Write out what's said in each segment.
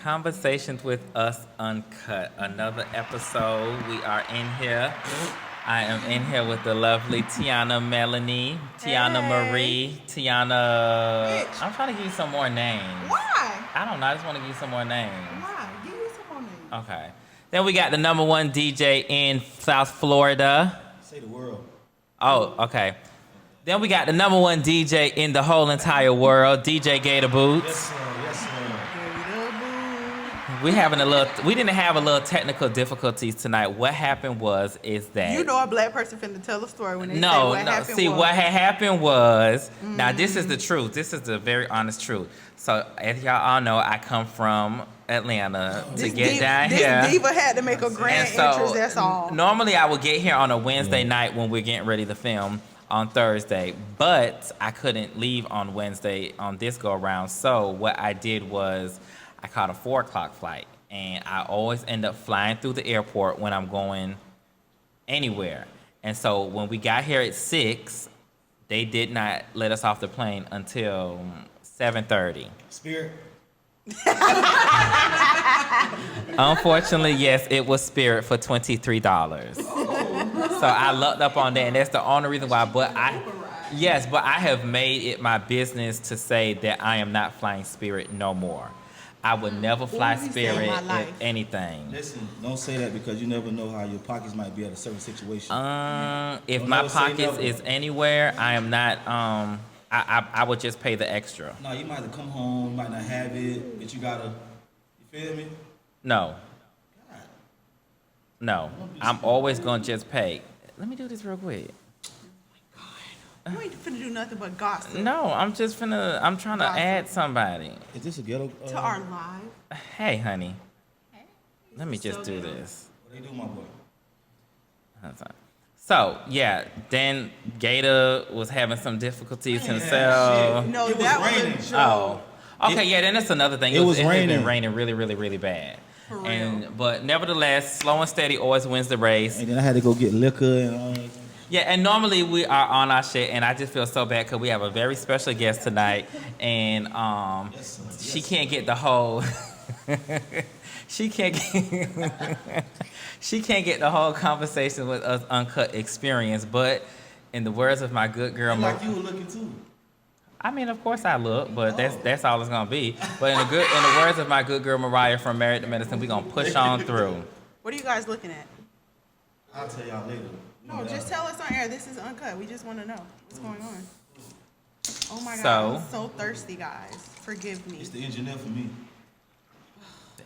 Conversations with Us Uncut. Another episode. We are in here. I am in here with the lovely Tiana Melanie, Tiana Hey. Marie, Tiana. Bitch. I'm trying to give you some more names. Why? I don't know. I just want to give you some more names. Why? Give me some more names. Okay. Then we got the number one DJ in South Florida. Say the world. Oh, okay. Then we got the number one DJ in the whole entire world, DJ Gator Boots. Yes, sir. Yes, sir. We didn't have a little technical difficulties tonight. What happened is that You know a black person finna tell a story when they say no. what happened See, was. what had happened was now this is the truth. This is the very honest truth. So as y'all all know, I come from Atlanta to get down here. This diva had to make a grand entrance, that's all. Normally I would get here on a Wednesday night when we're getting ready to film on Thursday, but I couldn't leave on Wednesday on this go around. So what I did was I caught a 4:00 flight, and I always end up flying through the airport when I'm going anywhere. And so when we got here at 6, they did not let us off the plane until 7:30. Spirit. Unfortunately, yes, it was Spirit for $23. So I lucked up on that, and that's the only reason why. But I have made it my business to say that I am not flying Spirit no more. I would never fly Ooh, you saved Spirit my if life. anything. Listen, don't say that because you never know how your pockets might be at a certain situation. If Don't my never say pockets never. is anywhere, I am not. I would just pay the extra. No, you might have to come home, you might not have it, but you gotta. You feel me? No, God. no. I'm always gonna just pay. Let me do this real quick. You ain't finna do nothing but gossip No, I'm trying to Awesome. add somebody. Is this a ghetto? to our live. Hey, honey. Let me just do this. What they do, my boy? That's fine. So, yeah, then Gator was having some difficulties himself. shit. No, It was that raining. was a joke. Oh. Okay, yeah, then that's another thing. It was It had been raining. raining really, really, really bad. For real. But nevertheless, slow and steady always wins the race. And then I had to go get liquor and all that. Yeah, and normally we are on our shit, and I just feel so bad because we have a very special guest tonight, and Yes, sir. she can't get the whole she can't get she can't get the whole conversation with us Uncut experience. But in the words of my good girl, And like you were looking too. I mean, of course I look, but that's all it's gonna be. But in the words of my good girl Mariah from Married to Medicine, we gonna push on through. What are you guys looking at? I'll tell y'all later. No, just tell us on air. This is Uncut. We just want to know what's going on. Oh my So- God, I'm so thirsty, guys. Forgive me. It's the engineer for me.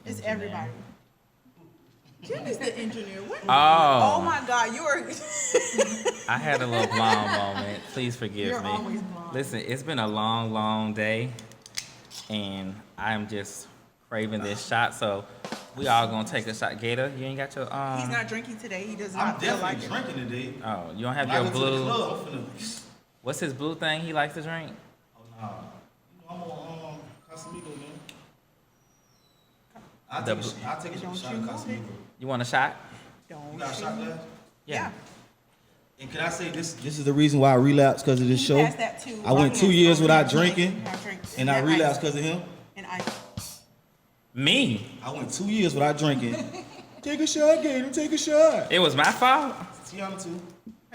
It's everybody. Jim is the engineer. What? Oh. Oh my God, you are. I had a little blonde moment. Please forgive You're me. always blonde. Listen, it's been a long, long day, and I'm just craving this shot. So we all gonna take a shot. Gator, you ain't got your He's not drinking today. He does I'm not feel like definitely it. drinking today. Oh, you don't have When I your go to the blue. club, I'm finna. What's his blue thing he likes to drink? Oh nah. You know, I'm on Casamigo, man. I'll The take bl- I'll take a Don't shot you of want Casamigo. You want a shot? You Don't got a shot you? glass? Yeah. And can I say this? This is the reason why I relapsed because of this Can you show. pass that too? I went 2 years without drinking, Not drink. and I That relapsed ice. because of him. And ice. Me? I went 2 years without drinking. Take a shot, Gator. Take a shot. It was my fault. Tiana too.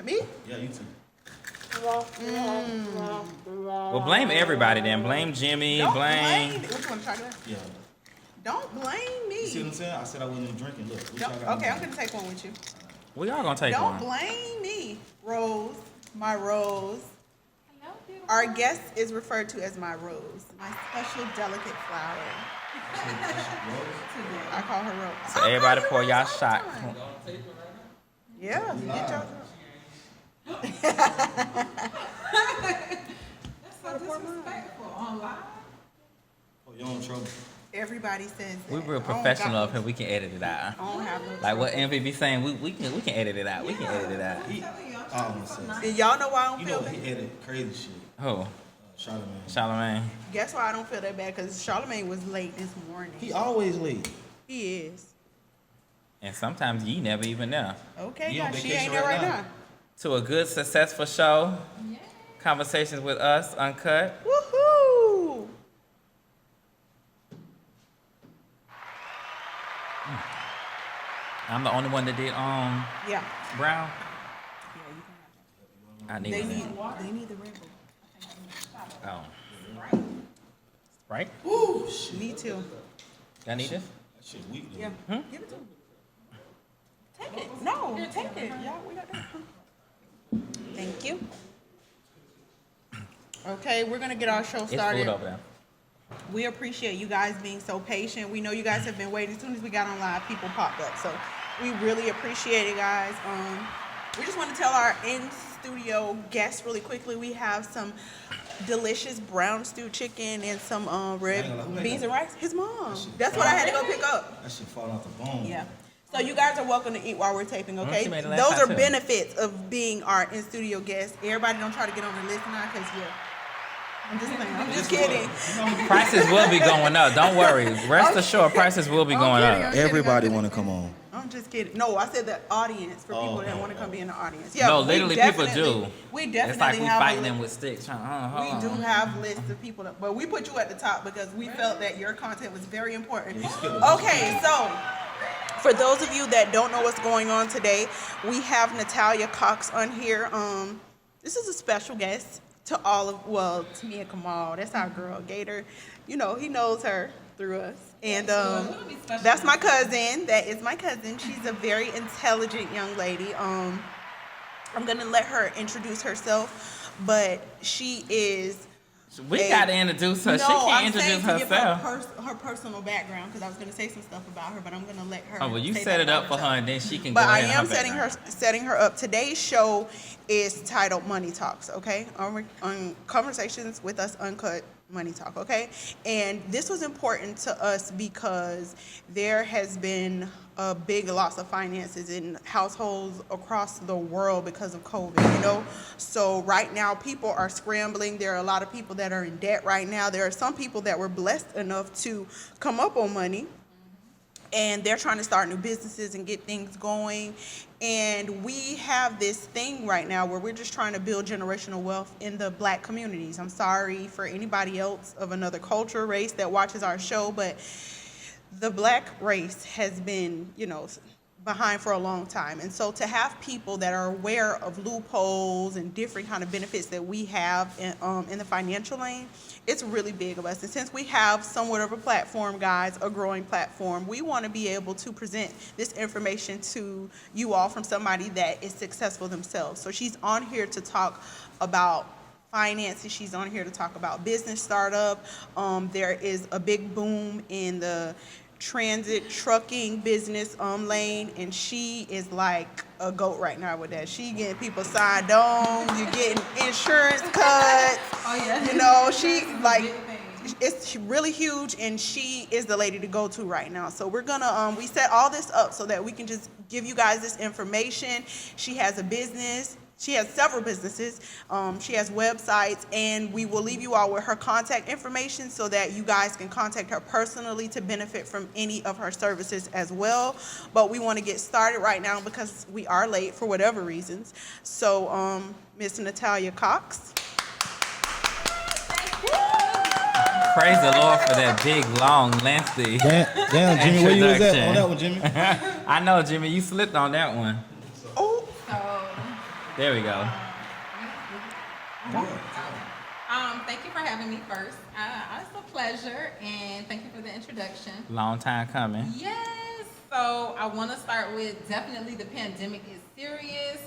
Me? Yeah, you too. Well, blame everybody then. Blame Jimmy. Don't Blame. blame. Which one? Chocolate? Yeah. Don't blame You see what me. I'm saying? I said I wasn't even drinking. Look. what y'all Don't, got okay, I'm going gonna take one with you. We all gonna take Don't one. blame me, Rose. My Rose. Our guest is referred to as my Rose, my special delicate flower. I call her Rose. So everybody pour y'all shot. Yeah, get y'all. Oh, you're in trouble. Everybody says that. We real I don't professional got up here. We can edit it out. I don't have no Like what trouble. Envy be saying, we can edit it out. We can edit it out. I almost said. And y'all know why I don't You feel know bad? he edit crazy shit. Who? Charlamagne. Charlamagne. Guess why I don't feel that bad? Because Charlamagne was late this morning. He always late. He is. And sometimes you never even know. Okay, You on guys, she vacation ain't there right right now? now. To a good, successful show. Conversations with Us, Uncut. Woohoo! I'm the only one that did Yeah. brown. Yeah, you can have I need that. it. They need the Red Bull. Oh. Right? Ooh, shit. Me too. I need this? That shit weak, though. Yeah. Give it to him. Take it. No, take it. Yeah, we got that. Thank you. Okay, we're gonna get our show It's started. food over there. We appreciate you guys being so patient. We know you guys have been waiting. As soon as we got on live, people popped up. So we really appreciate it, guys. We just want to tell our in-studio guests really quickly. We have some delicious brown stewed chicken and some red beans and rice. His mom. That's what I had to go pick up. That shit falling off the bone. Yeah. So you guys are welcome to eat while we're taping, okay? She made it last Those time, are too. benefits of being our in-studio guests. Everybody don't try to get on the list now, because I'm just saying. I'm just kidding. Prices will be going up. Don't worry. Rest assured, prices will be going kidding, up. I'm Everybody want to come on. I'm just kidding. No, I said the audience for people that want to come be in the audience. Yeah, No, we literally, people definitely- do. We definitely It's like we have fighting a them list. with sticks. Trying, We hold do on. have lists of people, but we put you at the top because we felt that your content was very important. Yeah, you skipped a Okay, so for those of you that don't know what's going on today, we have Natalia Cox on here. This is a special guest to all of, well, to me and Kamal. That's our girl, Gator. You know, he knows her through us. And that's my cousin. That is my cousin. She's a very intelligent young lady. I'm gonna let her introduce herself, but she is. We got to introduce her. She can't introduce herself. Her personal background, because I was gonna say some stuff about her, but I'm gonna let her. Oh, well, you say set that it up about for her, herself. and then she can But go I ahead am and setting her up. Today's show is titled Money Talks, okay? On Conversations with Us Uncut Money Talk, okay? And this was important to us because there has been a big loss of finances in households across the world because of COVID, you know? So right now, people are scrambling. There are a lot of people that are in debt right now. There are some people that were blessed enough to come up on money, and they're trying to start new businesses and get things going. And we have this thing right now where we're just trying to build generational wealth in the Black communities. I'm sorry for anybody else of another culture, race that watches our show, but the Black race has been, you know, behind for a long time. And so to have people that are aware of loopholes and different kind of benefits that we have in the financial lane, it's really big of us. And since we have somewhat of a platform, guys, a growing platform, we want to be able to present this information to you all from somebody that is successful themselves. So she's on here to talk about finances. She's on here to talk about business startup. There is a big boom in the transit trucking business lane, and she is like a goat right now with that. She getting people signed on. You're getting insurance cuts. Oh yeah. You know, she like it's really huge, and she is the lady to go to right now. So we're gonna we set all this up so that we can just give you guys this information. She has a business. She has several businesses. She has websites, and we will leave you all with her contact information so that you guys can contact her personally to benefit from any of her services as well. But we want to get started right now because we are late for whatever reasons. So, Miss Natalia Cox. Praise the Lord for that big, long, lengthy. Damn, Jimmy, where you was at on that one, Jimmy? I know, Jimmy, you slipped on that one. Oh, There we go. Thank you for having me first. It's a pleasure, and thank you for the introduction. Long time coming. Yes. So I want to start with definitely the pandemic is serious.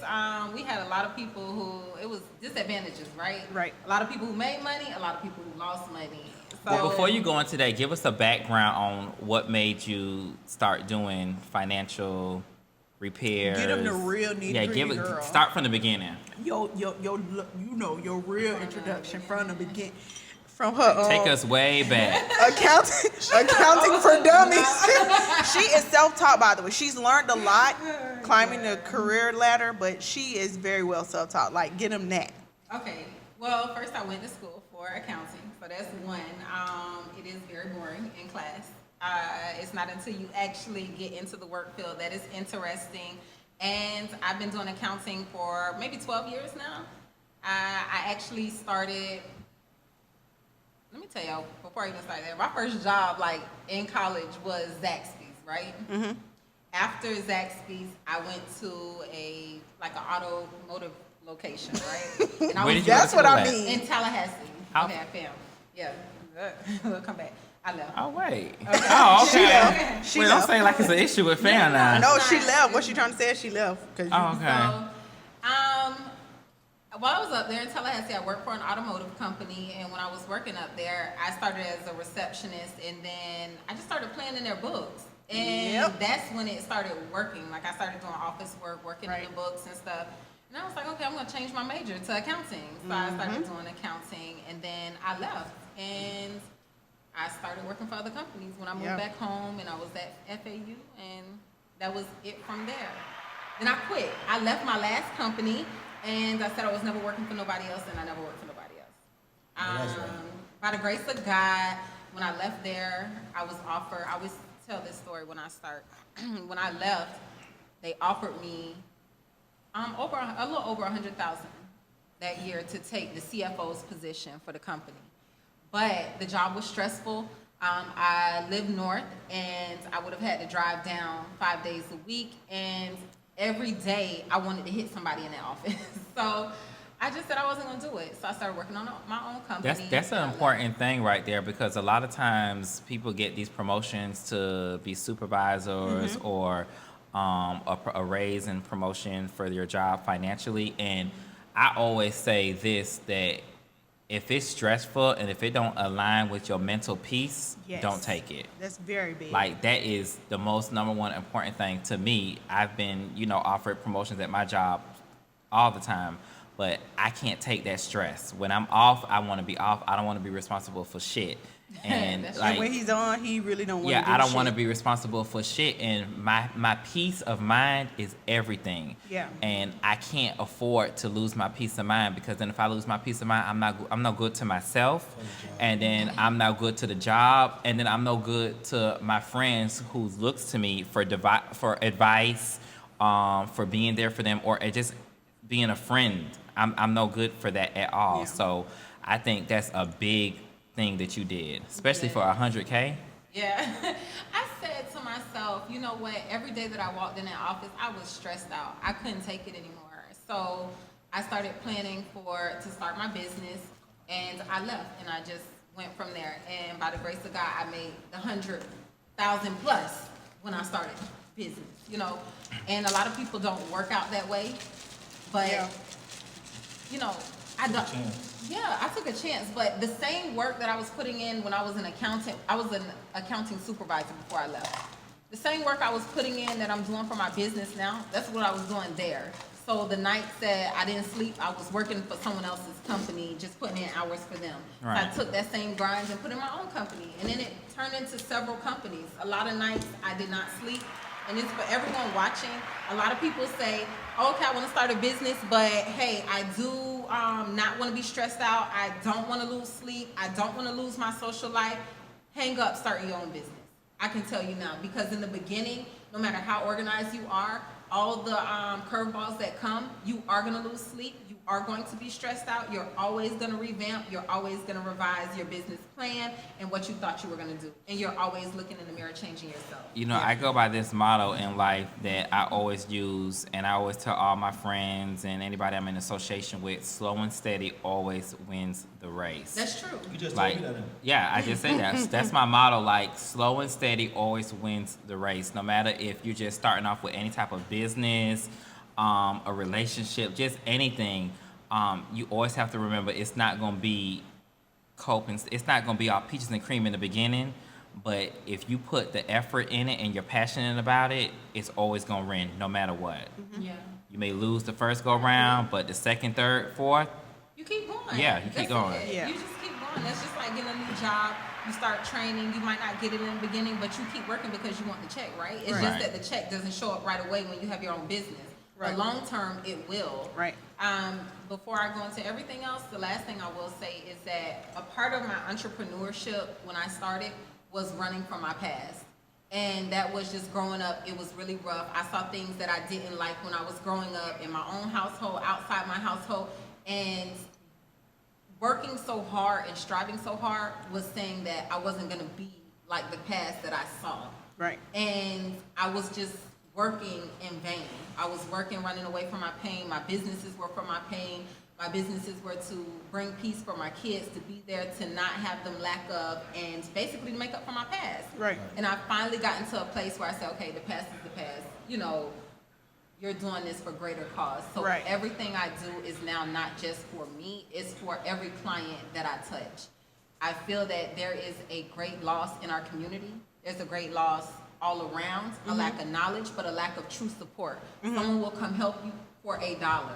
We had a lot of people who it was disadvantages, right? Right. A lot of people who made money, a lot of people who lost money. So Well, before you go into that, give us a background on what made you start doing financial repairs. Get them the real nitty-gritty, girl. Start from the beginning. your real introduction from the beginning, from her. Take us way back. Accounting for dummies. She is self-taught, by the way. She's learned a lot climbing the career ladder, but she is very well self-taught. Like, get them that. Okay. Well, first I went to school for accounting, so that's one. It is very boring in class. It's not until you actually get into the work field that it's interesting. And I've been doing accounting for maybe 12 years now. I actually started, let me tell y'all, before I even started that, my first job, like, in college was Zaxby's, right? Mm-hmm. after Zaxby's, I went to an automotive location, right? And I Where was did you go to That's what school I at? mean. in Tallahassee. How- Okay, I filmed. Yeah, we'll come back. I left. Oh wait. Oh She okay. left. She Wait, don't left. say like it's an issue with fam now. No, she left. What she trying to say is she left. Oh, okay. So, while I was up there in Tallahassee, I worked for an automotive company, and when I was working up there, I started as a receptionist, and then I just started playing in their books. And Yep. that's when it started working. Like, I started doing office work, working in Right. the books and stuff. And I was like, okay, I'm going to change my major to accounting. So I started doing accounting, and then I left. And I started working for other companies when I moved Yeah. back home, and I was at FAU, and that was it from there. Then I quit. I left my last company, and I said I was never working for nobody else, and I never worked for nobody else. that's right. By the grace of God, when I left there, I was offered, I always tell this story when I start. When I left, they offered me a little over 100,000 that year to take the CFO's position for the company. But the job was stressful. I lived north, and I would have had to drive down 5 days a week, and every day I wanted to hit somebody in the office. So I just said I wasn't going to do it. So I started working on my own company. That's an important thing right there, because a lot of times people get these promotions to be supervisors or a raise and promotion for your job financially. And I always say this, that if it's stressful and if it don't align with your mental peace, Yes. don't take it. That's very big. Like, that is the most number one important thing to me. I've been, offered promotions at my job all the time, but I can't take that stress. When I'm off, I want to be off. I don't want to be responsible for shit. And That's and when he's on, he really don't want to do I don't want to shit. be responsible for shit. And my peace of mind is everything. Yeah. And I can't afford to lose my peace of mind, because then if I lose my peace of mind, I'm no good to myself, and then I'm no good to the job, and then I'm no good to my friends who looks to me for advice, for being there for them, or just being a friend. I'm no good for that at all. Yeah. So I think that's a big thing that you did, especially for 100K. Yeah. I said to myself, you know what? Every day that I walked in that office, I was stressed out. I couldn't take it anymore. So I started planning to start my business, and I left, and I just went from there. And by the grace of God, I made the 100,000 plus when I started business, And a lot of people don't work out that way, but Yeah. I don't. Chance. Yeah, I took a chance, but the same work that I was putting in when I was an accountant, I was an accounting supervisor before I left. The same work I was putting in that I'm doing for my business now, that's what I was doing there. So the nights that I didn't sleep, I was working for someone else's company, just putting in hours for them. Right. So I took that same grind and put in my own company, and then it turned into several companies. A lot of nights I did not sleep, and it's for everyone watching. A lot of people say, okay, I want to start a business, but hey, I do not want to be stressed out. I don't want to lose sleep. I don't want to lose my social life. Hang up, start your own business. I can tell you now, because in the beginning, no matter how organized you are, all the curveballs that come, you are going to lose sleep. You are going to be stressed out. You're always going to revamp. You're always going to revise your business plan and what you thought you were going to do. And you're always looking in the mirror, changing yourself. I go by this motto in life that I always use, and I always tell all my friends and anybody I'm in association with: slow and steady always wins the race. That's true. You just told Like, me that. yeah, I just say that. That's my motto. Like, slow and steady always wins the race. No matter if you're just starting off with any type of business, a relationship, just anything, you always have to remember it's not going to be it's not going to be all peaches and cream in the beginning. But if you put the effort in it and you're passionate about it, it's always going to win no matter what. Yeah. You may lose the first go round, but the second, third, fourth, You keep going. Yeah, you keep That's going. it. Yeah. You just keep going. That's just like getting a new job. You start training. You might not get it in the beginning, but you keep working because you want the check, right? It's Right. just that the check doesn't show up right away when you have your own business. Right. But long term, it will. Right. Before I go into everything else, the last thing I will say is that a part of my entrepreneurship when I started was running from my past. And that was just growing up. It was really rough. I saw things that I didn't like when I was growing up in my own household, outside my household. And working so hard and striving so hard was saying that I wasn't going to be like the past that I saw. Right. And I was just working in vain. I was working, running away from my pain. My businesses were for my pain. My businesses were to bring peace for my kids, to be there, to not have them lack of, and basically to make up for my past. Right. And I finally got into a place where I said, okay, the past is the past. You know, you're doing this for greater cause. So Right. everything I do is now not just for me, it's for every client that I touch. I feel that there is a great loss in our community. There's a great loss all around, a lack of knowledge, but a lack of true support. Someone will come help you for $1.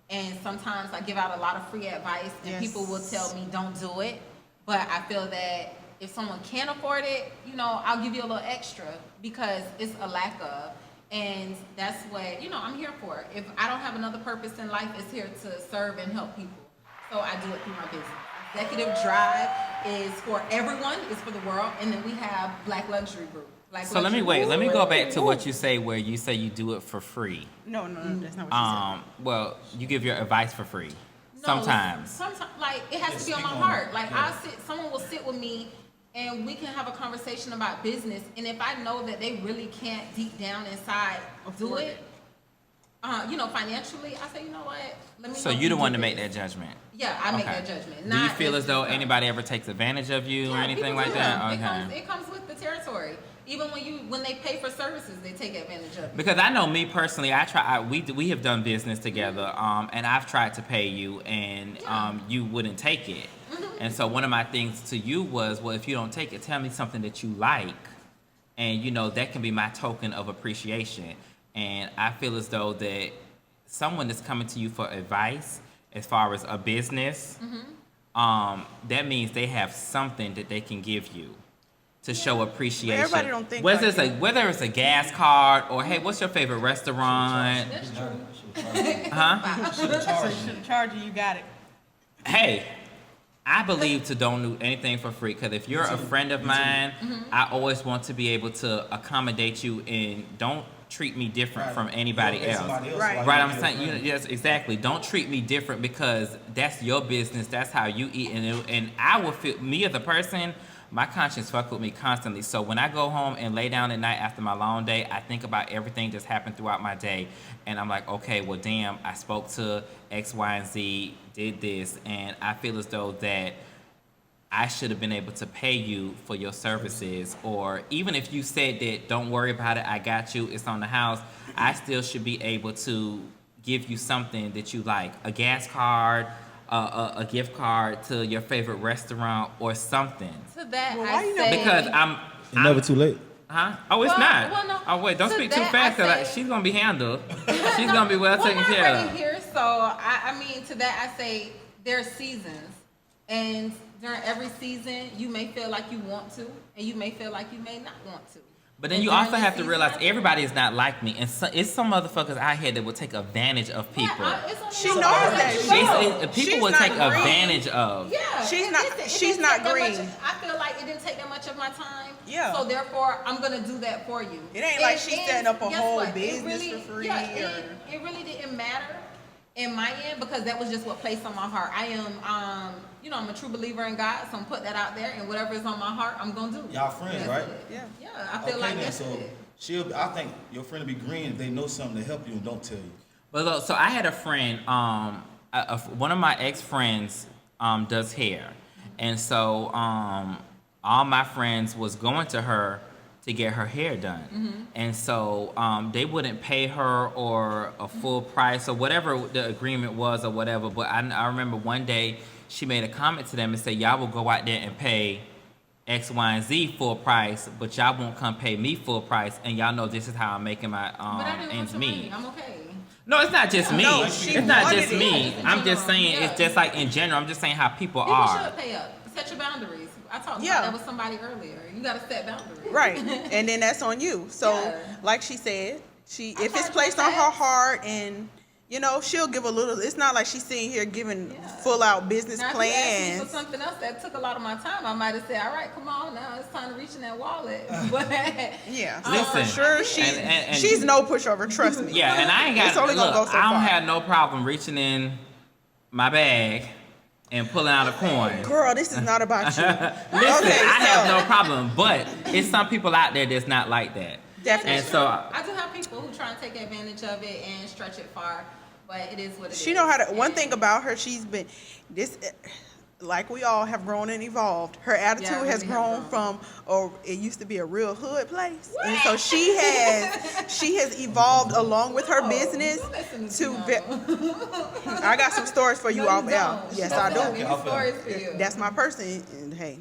And sometimes I give out a lot of free advice, and Yes. people will tell me don't do it. But I feel that if someone can't afford it, you know, I'll give you a little extra because it's a lack of. And that's what, you know, I'm here for. If I don't have another purpose in life, it's here to serve and help people. So I do it through my business. Executive Drive is for everyone, it's for the world. And then we have Black Luxury Group. So let me go back to what you say where you say you do it for free. No, that's not what you Well, you give your advice for free. No, Sometimes. like it has to be on my heart. Like someone will sit with me and we can have a conversation about business. And if I know that they really can't deep down inside do Afford it, you know, financially, I say, you know what? Let me. So help you're the you one do to make this. that judgment. Yeah, I make Okay. that judgment. Do you Not feel as though just- anybody ever takes advantage of you or Yeah, anything people like do. that? It comes with the territory. Even when they pay for services, they take advantage of it. Because I know me personally, we have done business together, and I've tried to pay you, and you wouldn't take it. And so one of my things to you was, well, if you don't take it, tell me something that you like, and you know that can be my token of appreciation. And I feel as though that someone that's coming to you for advice, as far as a business, that means they have something that they can give you to show appreciation. Everybody don't think whether like whether it's a gas card or hey, what's your favorite restaurant? That's true. Huh? should charge you. You got it. Hey, I believe to don't do anything for free because if you're a friend of mine, I always want to be able to accommodate you and don't treat me different from anybody else. Right. Right, I'm saying, yes, exactly. Don't treat me different because that's your business. That's how you eat, and I will feel me as a person. My conscience fuck with me constantly. So when I go home and lay down at night after my long day, I think about everything that's happened throughout my day, and I'm like, okay, well, damn, I spoke to X, Y, and Z, did this, and I feel as though that I should have been able to pay you for your services, or even if you said that, don't worry about it, I got you, it's on the house, I still should be able to give you something that you like, a gas card, a gift card to your favorite restaurant or something. To that, Well, why I you say not- Because It's never too late. huh? Oh, it's Well, not. well, no. Oh, wait, don't To speak too that, fast, I because say- she's going to be handled. She's going to be well taken I'm care already of. here, so I mean, to that I say there's seasons, and during every season, you may feel like you want to, and you may feel like you may not want to. But then And you during also this have to season, realize I do. everybody is not like me, and so, it's some motherfuckers out here that will take advantage of people. Yeah, it's on She your knows part that. you She's- know. People She's will not take green. advantage of. Yeah, She's it not- didn't- it she's didn't not take that green. much- I feel like it didn't take that much of my time. Yeah. So therefore, I'm gonna do that for you. It ain't like she's setting up a guess whole what? It business really- for free Yeah, or- it really didn't matter in my end because that was just what placed on my heart. I am, you know, I'm a true believer in God, so I'm put that out there, and whatever is on my heart, I'm gonna do. Y'all friends, That's right? it. Yeah. Yeah, I feel like then, that's so it. I think your friend will be green if they know something to help you and don't tell you. But look, so I had a friend, one of my ex-friends does hair. And so all my friends was going to her to get her hair done. And so they wouldn't pay her or a full price or whatever the agreement was or whatever. But I remember one day she made a comment to them and said, y'all will go out there and pay X, Y, and Z full price, but y'all won't come pay me full price, and y'all know this is how I'm making my But I didn't want ends your meet. money. I'm okay. No, it's not just me. No, she It's not wanted just it. me. Yeah, I'm just general. saying Yeah. it's just like in general. I'm just saying how people People are. should pay up. Set your boundaries. I talked Yeah. about that with somebody earlier. You gotta set boundaries. Right. And then that's on you. So, Yeah. like she said, if it's charge placed my on her tax. heart and, you know, she'll give a little, it's not like she's sitting here giving Yeah. full out business Now, if you asked me plans. for something else that took a lot of my time, I might have said, "All right, come on now, it's time to reach in that wallet." But Yeah. So Listen, for sure, she's, and- she's no pushover, trust me. Yeah, and I ain't got. It's only gonna Look, go so I don't far. have no problem reaching in my bag and pulling out a coin. Girl, this is not about you. Listen, Okay, I have so- no problem, but it's some people out there that's not like that. Definitely. And so I do have people who try and take advantage of it and stretch it far, but it is what it is. She know how to. One And- thing about her, she's been this. Like we all have grown and evolved. Her attitude Yeah, I has really have grown from, oh, it used to be a real hood place, and so she has evolved along with her business Don't listen to. Tiana. I got some stories for you No, off you air. don't. Yes, She I doesn't have do. any Okay, stories for you. That's my person. And hey,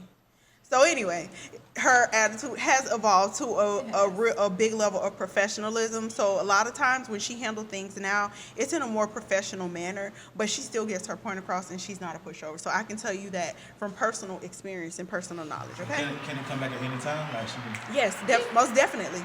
so anyway, her attitude has evolved to a big level of professionalism. So a lot of times when she handles things now, it's in a more professional manner, but she still gets her point across, and she's not a pushover. So I can tell you that from personal experience and personal knowledge. Okay. Can it come back at any time? Like she can. Yes, most definitely.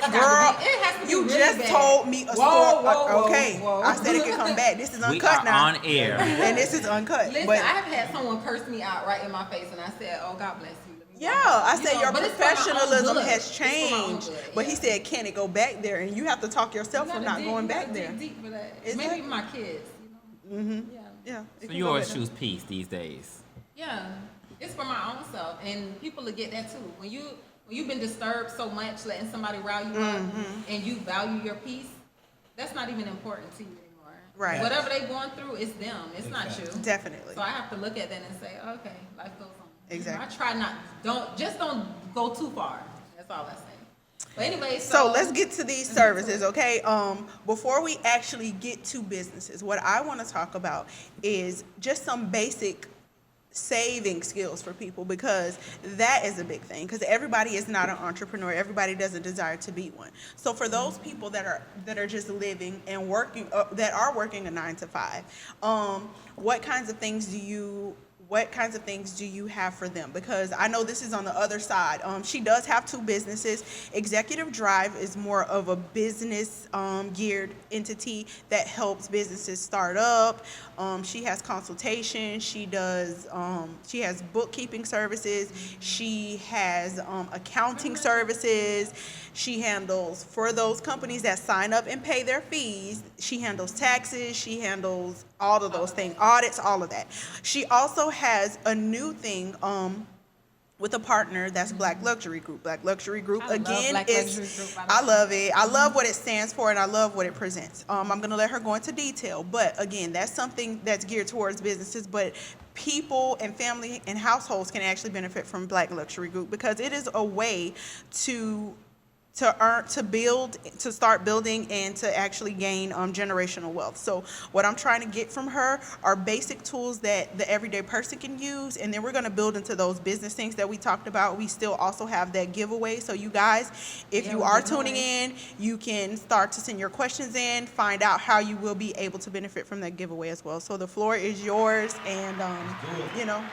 gotta Girl, be- it has to be you really just bad. told me a Whoa, story. whoa, Okay, whoa. I said it could come back. This is We uncut are now, on air. and this is uncut. Listen, but I have had someone curse me out right in my face, and I said, "Oh, God bless you." Let me yeah, walk out. I You said know, your but it's for my own professionalism good. has It's for my own changed. good, But he yeah. said, can it go back there? And you have to talk yourself You from gotta not dig- going you back gotta dig there. deep for that. Exactly. Maybe my kids, you know. Mm-hmm. Yeah. Yeah. it So can you go always back there. choose peace these days. Yeah, it's for my own self, and people will get that too. When you've been disturbed so much, letting somebody rile you up, and you value your peace, that's not even important to you anymore. Right. Whatever they're going through, it's them. It's not you. Definitely. So I have to look at that and say, okay, life goes on. Exactly. I try not, don't go too far. That's all I say. But anyway, So let's get to these services, okay? Before we actually get to businesses, what I want to talk about is just some basic saving skills for people, because that is a big thing, because everybody is not an entrepreneur. Everybody doesn't desire to be one. So for those people that are just living and working, that are working a 9 to 5, what kinds of things do you have for them? Because I know this is on the other side. She does have 2 businesses. Executive Drive is more of a business geared entity that helps businesses start up. She has consultation. She has bookkeeping services. She has accounting services. She handles, for those companies that sign up and pay their fees, she handles taxes. She handles all of those things, audits, all of that. She also has a new thing with a partner that's Black Luxury Group. Black Luxury Group, I love again, Black is, Luxury Group, by the I way. love it. I love what it stands for, and I love what it presents. I'm going to let her go into detail, but again, that's something that's geared towards businesses, but people and family and households can actually benefit from Black Luxury Group, because it is a way to earn, to build, to start building, and to actually gain generational wealth. So what I'm trying to get from her are basic tools that the everyday person can use, and then we're going to build into those business things that we talked about. We still also have that giveaway. So you guys, if Yeah, you we're are giving tuning in, you can start to send your questions in, find out how you will be able to benefit from that giveaway as well. So the floor is yours, and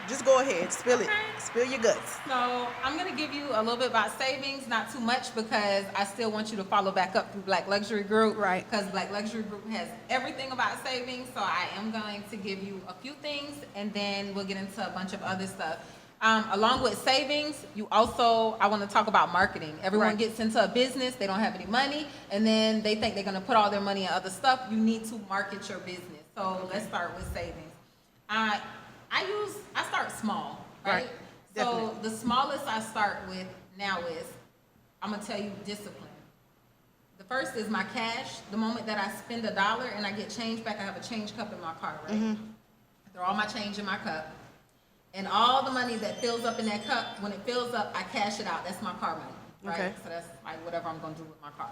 just go ahead, spill it, spill your guts. So I'm gonna give you a little bit about savings, not too much, because I still want you to follow back up through Black Luxury Group. Right. Because Black Luxury Group has everything about savings. So I am going to give you a few things, and then we'll get into a bunch of other stuff. Along with savings, I want to talk about marketing. Everyone Right. gets into a business, they don't have any money, and then they think they're gonna put all their money in other stuff. You need to market your business. So let's start with savings. I start small, right? Right. So Definitely. the smallest I start with now is, I'm gonna tell you, discipline. The first is my cash. The moment that I spend $1 and I get change back, I have a change cup in my car, right? I throw all my change in my cup. And all the money that fills up in that cup, when it fills up, I cash it out. That's my car money, right? Okay. So that's like whatever I'm gonna do with my car.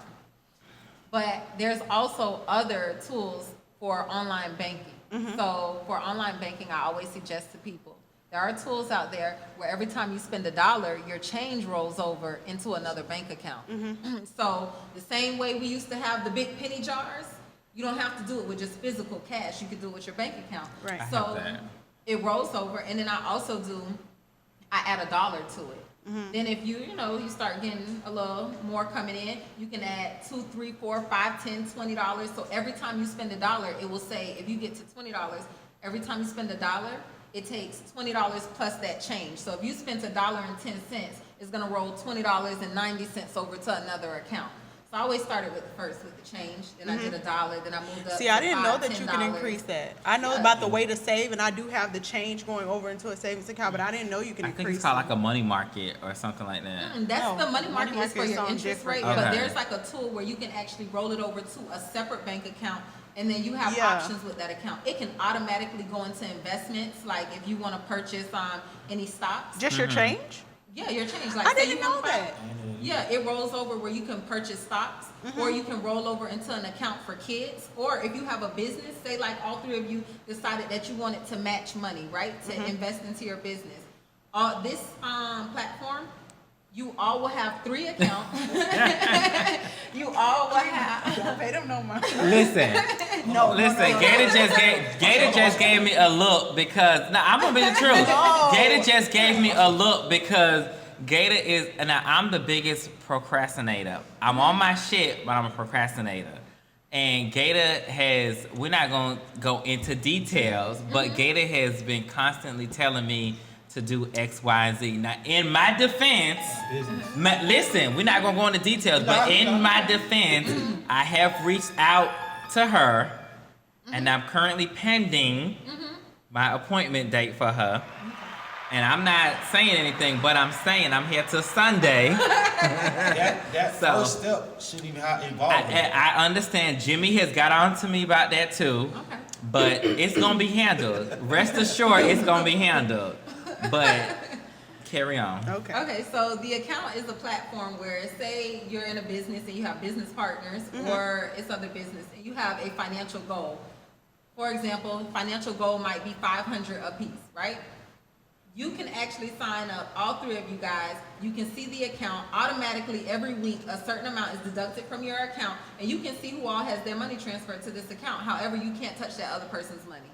But there's also other tools for online banking. So for online banking, I always suggest to people, there are tools out there where every time you spend $1, your change rolls over into another bank account. So the same way we used to have the big penny jars, you don't have to do it with just physical cash. You can do it with your bank account. Right. I have So that. it rolls over, and then I also I add $1 to it. Then if you start getting a little more coming in, you can add $2, $3, $4, $5, $10, $20. So every time you spend $1, it will say, if you get to $20, every time you spend $1, it takes $20 plus that change. So if you spent $1.10, it's gonna roll $20.90 over to another account. So So I always started with the change, then I did $1, then I moved up. See, to I didn't know $5, that you can $10. increase that. I know Yeah. about the way to save, and I do have the change going over into a savings account, but I didn't know you can I increase. think it's called like a money market or something like that. That's No, the money market is for is your something interest different. rate, but Okay. there's like a tool where you can actually roll it over to a separate bank account, and then you have Yeah. options with that account. It can automatically go into investments, like if you want to purchase any stocks. Just your change? Yeah, your change. Like I say didn't you know wanna buy- that. Yeah, it rolls over where you can purchase stocks, or you can roll over into an account for kids, or if you have a business, say like all three of you decided that you wanted to match money, right, to invest into your business. This platform, you all will have 3 accounts. You all will have. Don't pay them no money. Listen, listen. Gator just gave me a look because now I'm gonna be the truth. No. Gator just gave me a look because Gator is now I'm the biggest procrastinator. I'm on my shit, but I'm a procrastinator. And Gator has, we're not gonna go into details, but Gator has been constantly telling me to do X, Y, and Z. Now, in my defense, listen, we're not gonna go into details, but in my defense, I have reached out to her, and I'm currently pending my appointment date for her. And I'm not saying anything, but I'm saying I'm here till Sunday. That So- first step shouldn't even involve I, it. I understand Jimmy has got on to me about that too, Okay. but it's gonna be handled. Rest assured, it's gonna be handled. But carry on. Okay. Okay, so the account is a platform where, say you're in a business and you have business partners, or it's other business, and you have a financial goal. For example, financial goal might be 500 a piece, right? You can actually sign up, all 3 of you guys. You can see the account automatically every week. A certain amount is deducted from your account, and you can see who all has their money transferred to this account. However, you can't touch that other person's money.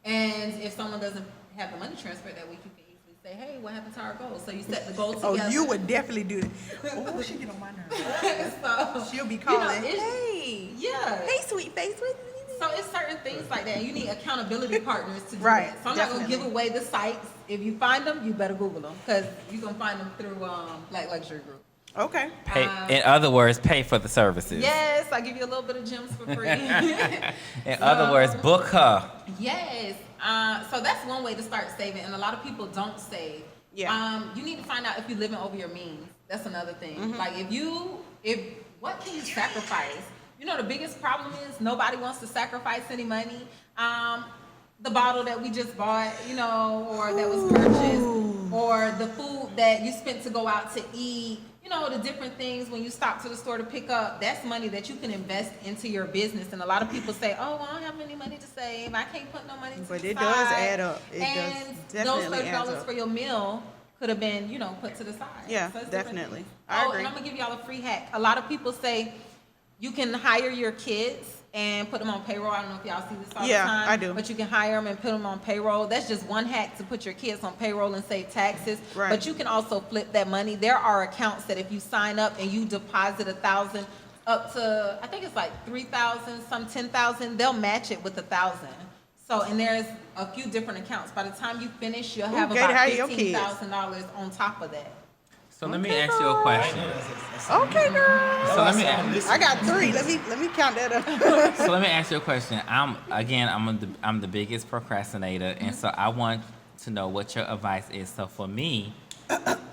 And if someone doesn't have the money transferred that week, you can easily say, "Hey, what happened to our goal?" So you set the goal Oh, together. you would definitely do that. Oh, she get on my nerves. So She'll be you know, calling. it's- Hey. Yeah. Hey, sweet face. So it's certain things like that. And you need accountability partners to do Right, that. So I'm not gonna definitely. give away the sites. If you find them, you better Google them, because you're gonna find them through Black Luxury Group. Okay. Pay, in other words, pay for the services. Yes, I give you a little bit of gems for free. In other words, book her. Yes. So that's one way to start saving, and a lot of people don't save. Yeah. You need to find out if you're living over your means. That's another thing. Mm-hmm. Like what can you sacrifice? You know, the biggest problem is nobody wants to sacrifice any money. The bottle that we just bought, you know, or that was purchased, or the food that you spent to go out to eat, you know, the different things when you stop to the store to pick up, that's money that you can invest into your business. And a lot of people say, "Oh, well, I don't have any money to save. I can't put no money to But the it does side." add up. It And does those definitely adds $30 up. for your meal could have been, you know, put to the side. Yeah, So it's different definitely. things. I agree. And I'm gonna give y'all a free hack. A lot of people say you can hire your kids and put them on payroll. I don't know if y'all see this all Yeah, the time. I do. But you can hire them and put them on payroll. That's just one hack to put your kids on payroll and save taxes. Right. But you can also flip that money. There are accounts that if you sign up and you deposit $1,000 up to, I think it's like 3,000, some 10,000, they'll match it with 1,000. So, and there's a few different accounts. By the time you finish, you'll have Gator, about how your kids? $15,000 on top of that. So let me ask you a question. Okay, girl. So let me I got 3. Let me count that up. so let me ask you a question. I'm the biggest procrastinator, and so I want to know what your advice is. So for me,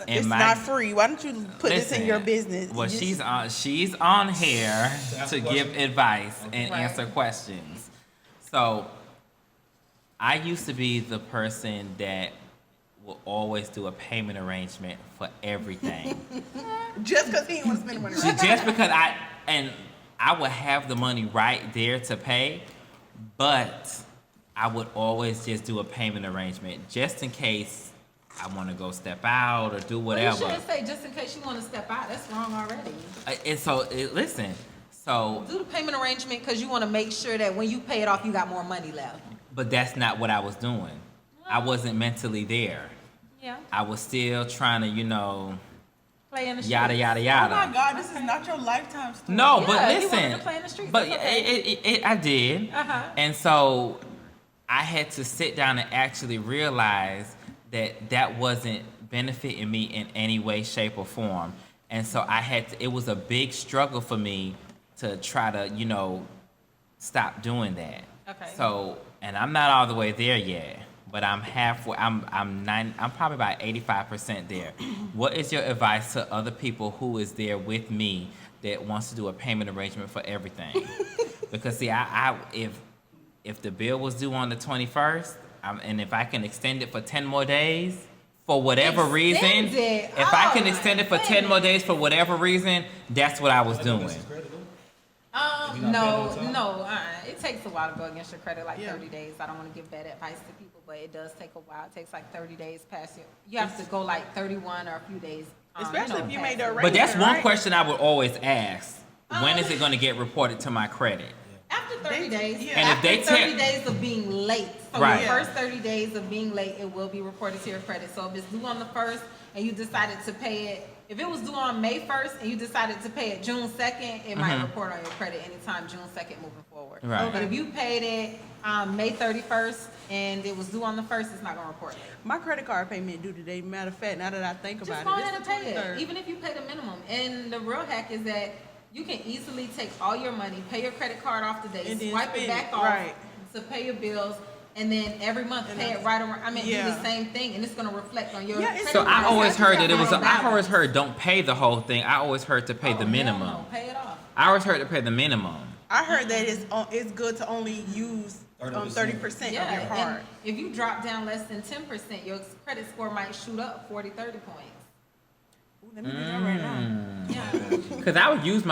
It's not free. Why don't you put this in your business? Well, Just- she's on here ask to give questions. advice and Right. answer questions. So I used to be the person that will always do a payment arrangement for everything. just because he didn't want to spend the money. Just because I would have the money right there to pay, but I would always just do a payment arrangement just in case I want to go step out or do Well, you whatever. shouldn't say just in case you want to step out. That's wrong already. And so, listen, so, Do the payment arrangement because you want to make sure that when you pay it off, you got more money left. but that's not what I was doing. I wasn't mentally there. Yeah. I was still trying to, Play in the streets. yada, yada, Oh yada. my God, this is not your lifetime story. No, Yeah, but you wanted listen. to play in the streets, But that's okay. I did. Uh-huh. And so I had to sit down and actually realize that wasn't benefiting me in any way, shape, or form. And so it was a big struggle for me to try to, stop doing that. Okay. So, and I'm not all the way there yet, but I'm halfway. I'm probably about 85% there. What is your advice to other people who is there with me that wants to do a payment arrangement for everything? Because see, if the bill was due on the 21st, and if I can extend it for 10 more days, for whatever reason, if I can extend it for 10 more days for whatever reason, that's what I was doing. No. It takes a while to go against your credit, like 30 days. I don't want to give bad advice to people, but it does take a while. It takes like 30 days past you. You have to go like 31 or a few days. Especially if you made the arrangement. But that's one right? question I would always ask. When is it going to get reported to my credit? After 30 days. Yeah. And if they 30 days of being late. So Right. the first 30 days of being late, it will be reported to your credit. So if it's due on the 1st and you decided to pay it, if it was due on May 1st and you decided to pay it June 2nd, it might report on your credit anytime June 2nd moving forward. Right. But if you paid it May 31st and it was due on the 1st, it's not going to report it. My credit card payment due today. Matter of fact, now that I think Just about go it, ahead it's and the pay 23rd. it, even if you pay the minimum. And the real hack is that you can easily take all your money, pay your credit card off today, And then swipe it spend back it, off right. to pay your bills, and then every month pay it right around. Do the same thing, and it's going to reflect on your. Yeah, it's- So I always heard that it was. I always always heard don't pay the whole thing. I always heard to pay the minimum. No, pay it off. I always heard to pay the minimum. I heard that it's good to only use 30% of your Yeah, card. and if you drop down less than 10%, your credit score might shoot up 40, 30 points. Ooh, let me do that right now. Yeah. Because I would use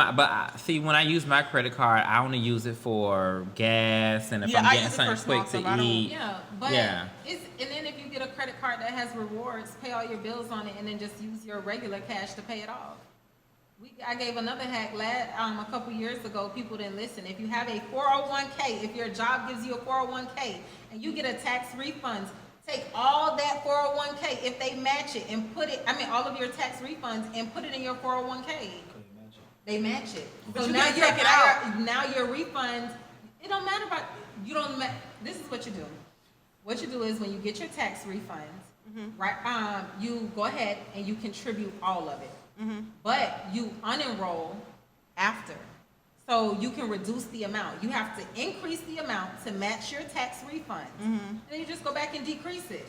see, when I use my credit card, I only use it for gas and if Yeah, I'm I getting use it for something quick small stuff. I to don't- eat. Yeah, but Yeah. and then if you get a credit card that has rewards, pay all your bills on it, and then just use your regular cash to pay it off. I gave another hack a couple years ago. People didn't listen. If you have a 401k, if your job gives you a 401k and you get a tax refund, take all that 401k if they match it and put it. All of your tax refunds and put it in your 401k. They match it. But So you now can't take it out. Now your refunds. It don't matter about you don't. This is what you do. What you do is when you get your tax refunds, right? You go ahead and you contribute all of it, but you unenroll after, so you can reduce the amount. You have to increase the amount to match your tax refunds, and then you just go back and decrease it.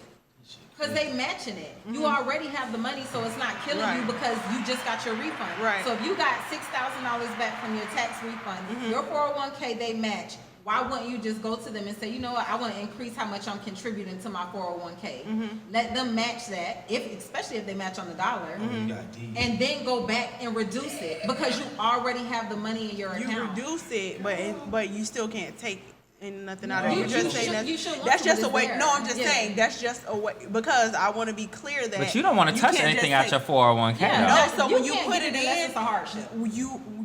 Because they matching it. You already have the money, so it's not killing you because you just got your refund. Right. So if you got $6,000 back from your tax refund, your 401k they match. Why wouldn't you just go to them and say, you know what, I want to increase how much I'm contributing to my 401k. Let them match that, especially if they match on the dollar, and then go back and reduce it because you already have the money in your account. You reduce it, but you still can't take nothing out of You- it. you Just saying should- you should want that's to, just but a way. it's No, I'm there. just Yeah. saying that's just a way because I want to be clear that. But you don't want to touch can't anything just out your take- 401k. Yeah, though. No, so when you can't put get it unless in, it's a hardship.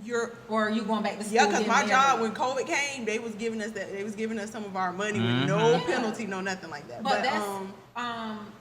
you're Or you going back to school. yeah, because my getting job married. when COVID came, they was giving us some of our money with no penalty, no nothing like that. But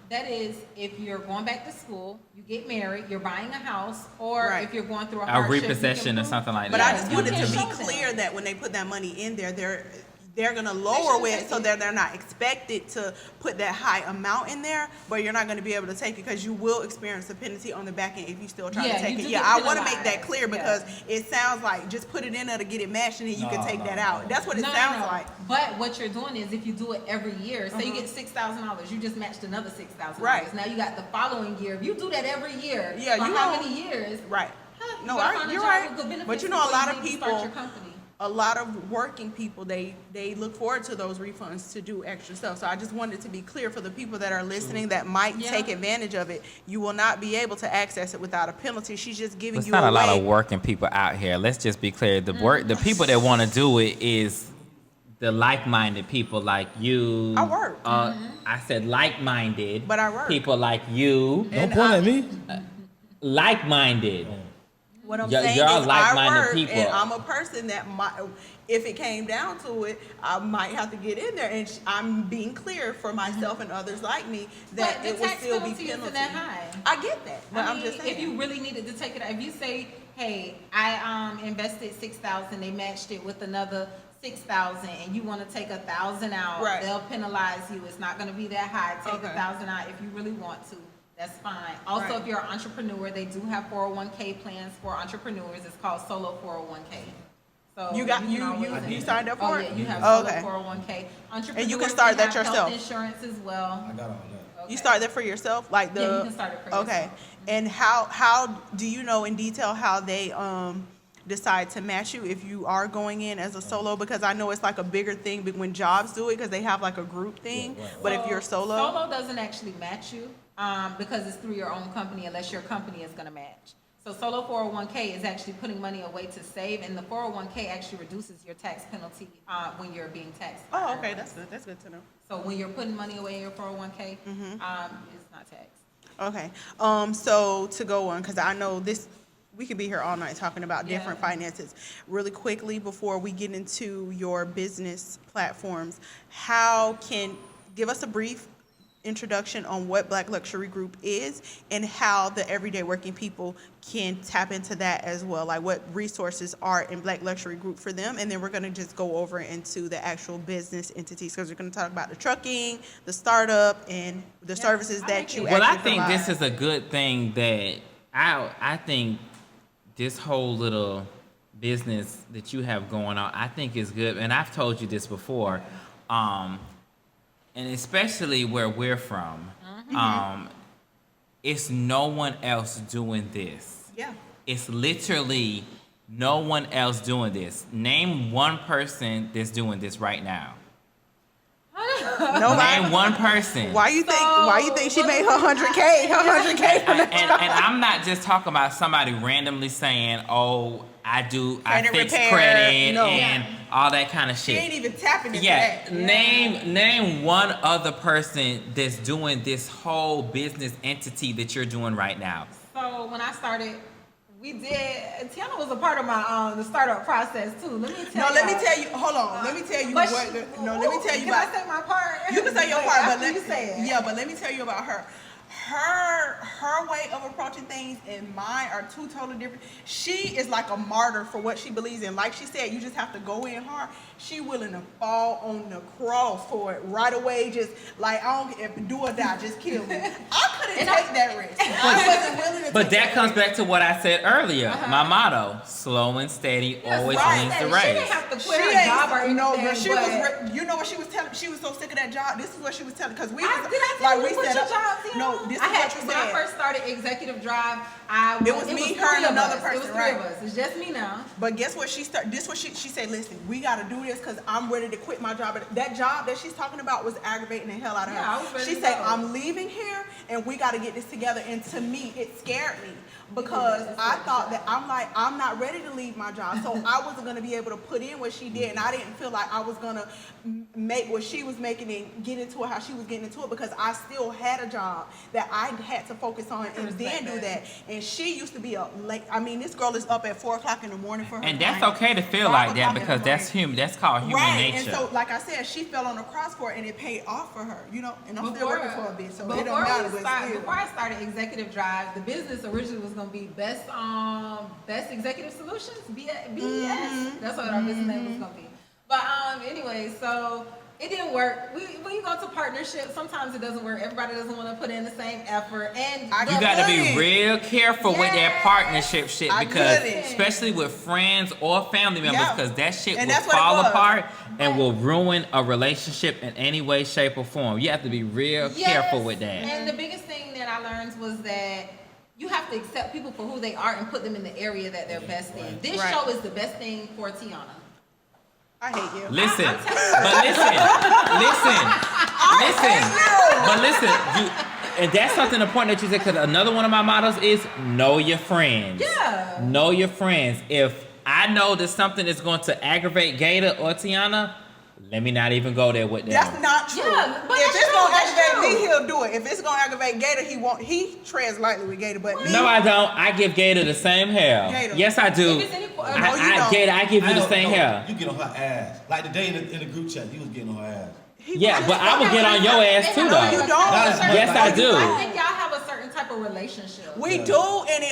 that is if you're going back to school, you get married, you're buying a house, or Right. if you're going through a A hardship, you can repossession or prove- something like But that. I just you wanted can to be show them. clear that when they put that money in there, they're gonna lower should it take so it. that they're not expected to put that high amount in there, but you're not gonna be able to take it because you will experience a penalty on the back end if you still try Yeah, to take you it. do Yeah, get I want to make that penalized. clear Yeah. because it sounds like just put it in there to get it matched and then you can take that out. That's what it sounds like. But what you're doing is if you do it every year, say you get $6,000, you just matched another $6,000. Right. Now you got the following year. If you do that every year, Yeah, for you how won't- many years? Right. You No, gotta find a you're job right. with good benefits But you know, a before lot you of need to start people, your company. a lot of working people, they look forward to those refunds to do extra stuff. So I just wanted to be clear for the people that are listening that might Yeah. take advantage of it. You will not be able to access it without a penalty. She's just giving There's you not a a lot way. of working people out here. Let's just be clear. The people that want to do it is the like-minded people like you. I work. I said like-minded. But I work. People like you. Don't And point I- at me. Like-minded. What I'm Y'all- saying y'all is like-minded I work, people. and I'm a person that might, if it came down to it, I might have to get in there. And I'm being clear for myself and others like me that But the it will tax still be penalty penalty. isn't that high. I get that, but I'm mean, just saying. if you really needed to take it out, if you say, hey, I invested 6,000, they matched it with another 6,000, and you want to take 1,000 out, Right. they'll penalize you. It's not going to be that high. Take Okay. 1,000 out if you really want to. That's fine. Also, Right. if you're an entrepreneur, they do have 401k plans for entrepreneurs. It's called solo 401k. So You got can always- you signed up for Oh it? yeah, you have Oh, solo okay. 401k. Entrepreneurs And you can start that have yourself? Health insurance as well. I got all that. You start that for yourself, like the. Yeah, you can start it for Okay, yourself. and how do you know in detail how they decide to match you if you are going in as a solo? Because I know it's like a bigger thing, but when jobs do it, because they have like a group thing. Right. But if you're solo, Solo doesn't actually match you because it's through your own company unless your company is going to match. So solo 401k is actually putting money away to save, and the 401k actually reduces your tax penalty when you're being taxed. oh, okay, that's good. That's good to know. So when you're putting money away in your 401k, it's not taxed. Okay, so to go on, because I know this, we could be here all night talking about Yeah. different finances. Really quickly, before we get into your business platforms, give us a brief introduction on what Black Luxury Group is and how the everyday working people can tap into that as well, like what resources are in Black Luxury Group for them, and then we're going to just go over into the actual business entities because we're going to talk about the trucking, the startup, and the services I that like you it. Well, I actually think provide. this is a good thing that I think this whole little business that you have going on, I think is good. And I've told you this before, and especially where we're from, it's no one else doing this. Yeah. It's literally no one else doing this. Name one person that's doing this right now. Nobody. Name one person. Why you think she made her 100K? Her 100K from that And I'm not just talking about somebody randomly saying, "Oh, I Credit fix repair." credit No. and all that kind of She shit." ain't even tapping into Yeah, that. name one other person that's doing this whole business entity that you're doing right now. So when I started, Tiana was a part of my the startup process too. Let me tell No, you. let me tell you. Hold on. Let me tell you But what. Let me tell you Can about. I say my part? You can say your Wait, part, but after you say it. yeah, but let me tell you about her. Her way of approaching things and mine are two totally different. She is like a martyr for what she believes in. Like she said, you just have to go in hard. She willing to fall on the cross for it right away. Just like I don't if do or die, just kill me. I couldn't take that risk. I wasn't willing to. But take that comes risk. back to what I said earlier. My motto: slow and steady always right. wins the She race. didn't have to She quit her ain't job or anything. no, but she was. but- You know what she was telling? She was so sick of that job. This is what she was telling because we Did was I tell you we to quit set your up. job, Tina? No, this is I had, what you when I said. first started Executive Drive, It was me, her, and three of another us. person, It was three right. of us. It's just me now. But guess what? She said, listen, we got to do this because I'm ready to quit my job. That job that she's talking about was aggravating the hell out of her. Yeah, I was ready She to said, go. I'm leaving here and we got to get this together. And to me, it scared me because I thought that I'm not ready to leave my job. So I wasn't going to be able to put in what she did. And I didn't feel like I was going to make what she was making and get into it how she was getting into it because I still had a job that I had to focus on and then do that. And she used to be this girl is up at 4 o'clock in the morning for her And that's clients. okay to feel 5 like that o'clock in the because that's morning. human. That's called human Right, nature. and so like I said, she fell on the cross for it, and it paid off for her, and I'm still working for a bit, so it don't matter. But still. Before I started Executive Drive, the business originally was going to be Best Executive Solutions, BES. That's what our business name was going to be. But anyway, so it didn't work. When you go to partnership, sometimes it doesn't work. Everybody doesn't want to put in the same effort, and You got to be real careful with that Yes. partnership shit I because, couldn't. especially with friends or family members, Yeah. because that shit And will that's what it fall was. apart and will ruin a relationship in any way, shape, or form. You have to be real careful with that. And the biggest thing that I learned was that you have to accept people for who they are and put them in the area that they're best in. This Right. show is the best thing for Tiana. I hate you. Listen, I'm telling but listen, and that's something important that you said because another one of my mottos is know your friends. Yeah. Know your friends. If I know that something is going to aggravate Gator or Tiana, let me not even go there with them. That's not true. Yeah, but if that's it's true, gonna that's aggravate true. me, he'll do it. If it's gonna aggravate Gator, he won't. He treads lightly with Gator, but me. No, I don't. I give Gator the same hair. Gator. Yes, I do. If it's any- No, you don't. Gator, I give you I the don't same know. hair. You get on her ass. Like the day in the group chat, you was getting on her ass. Yeah, but I will get on your ass too, No, though. you don't. Yes, I do. I think y'all have a certain type of relationship. We do, and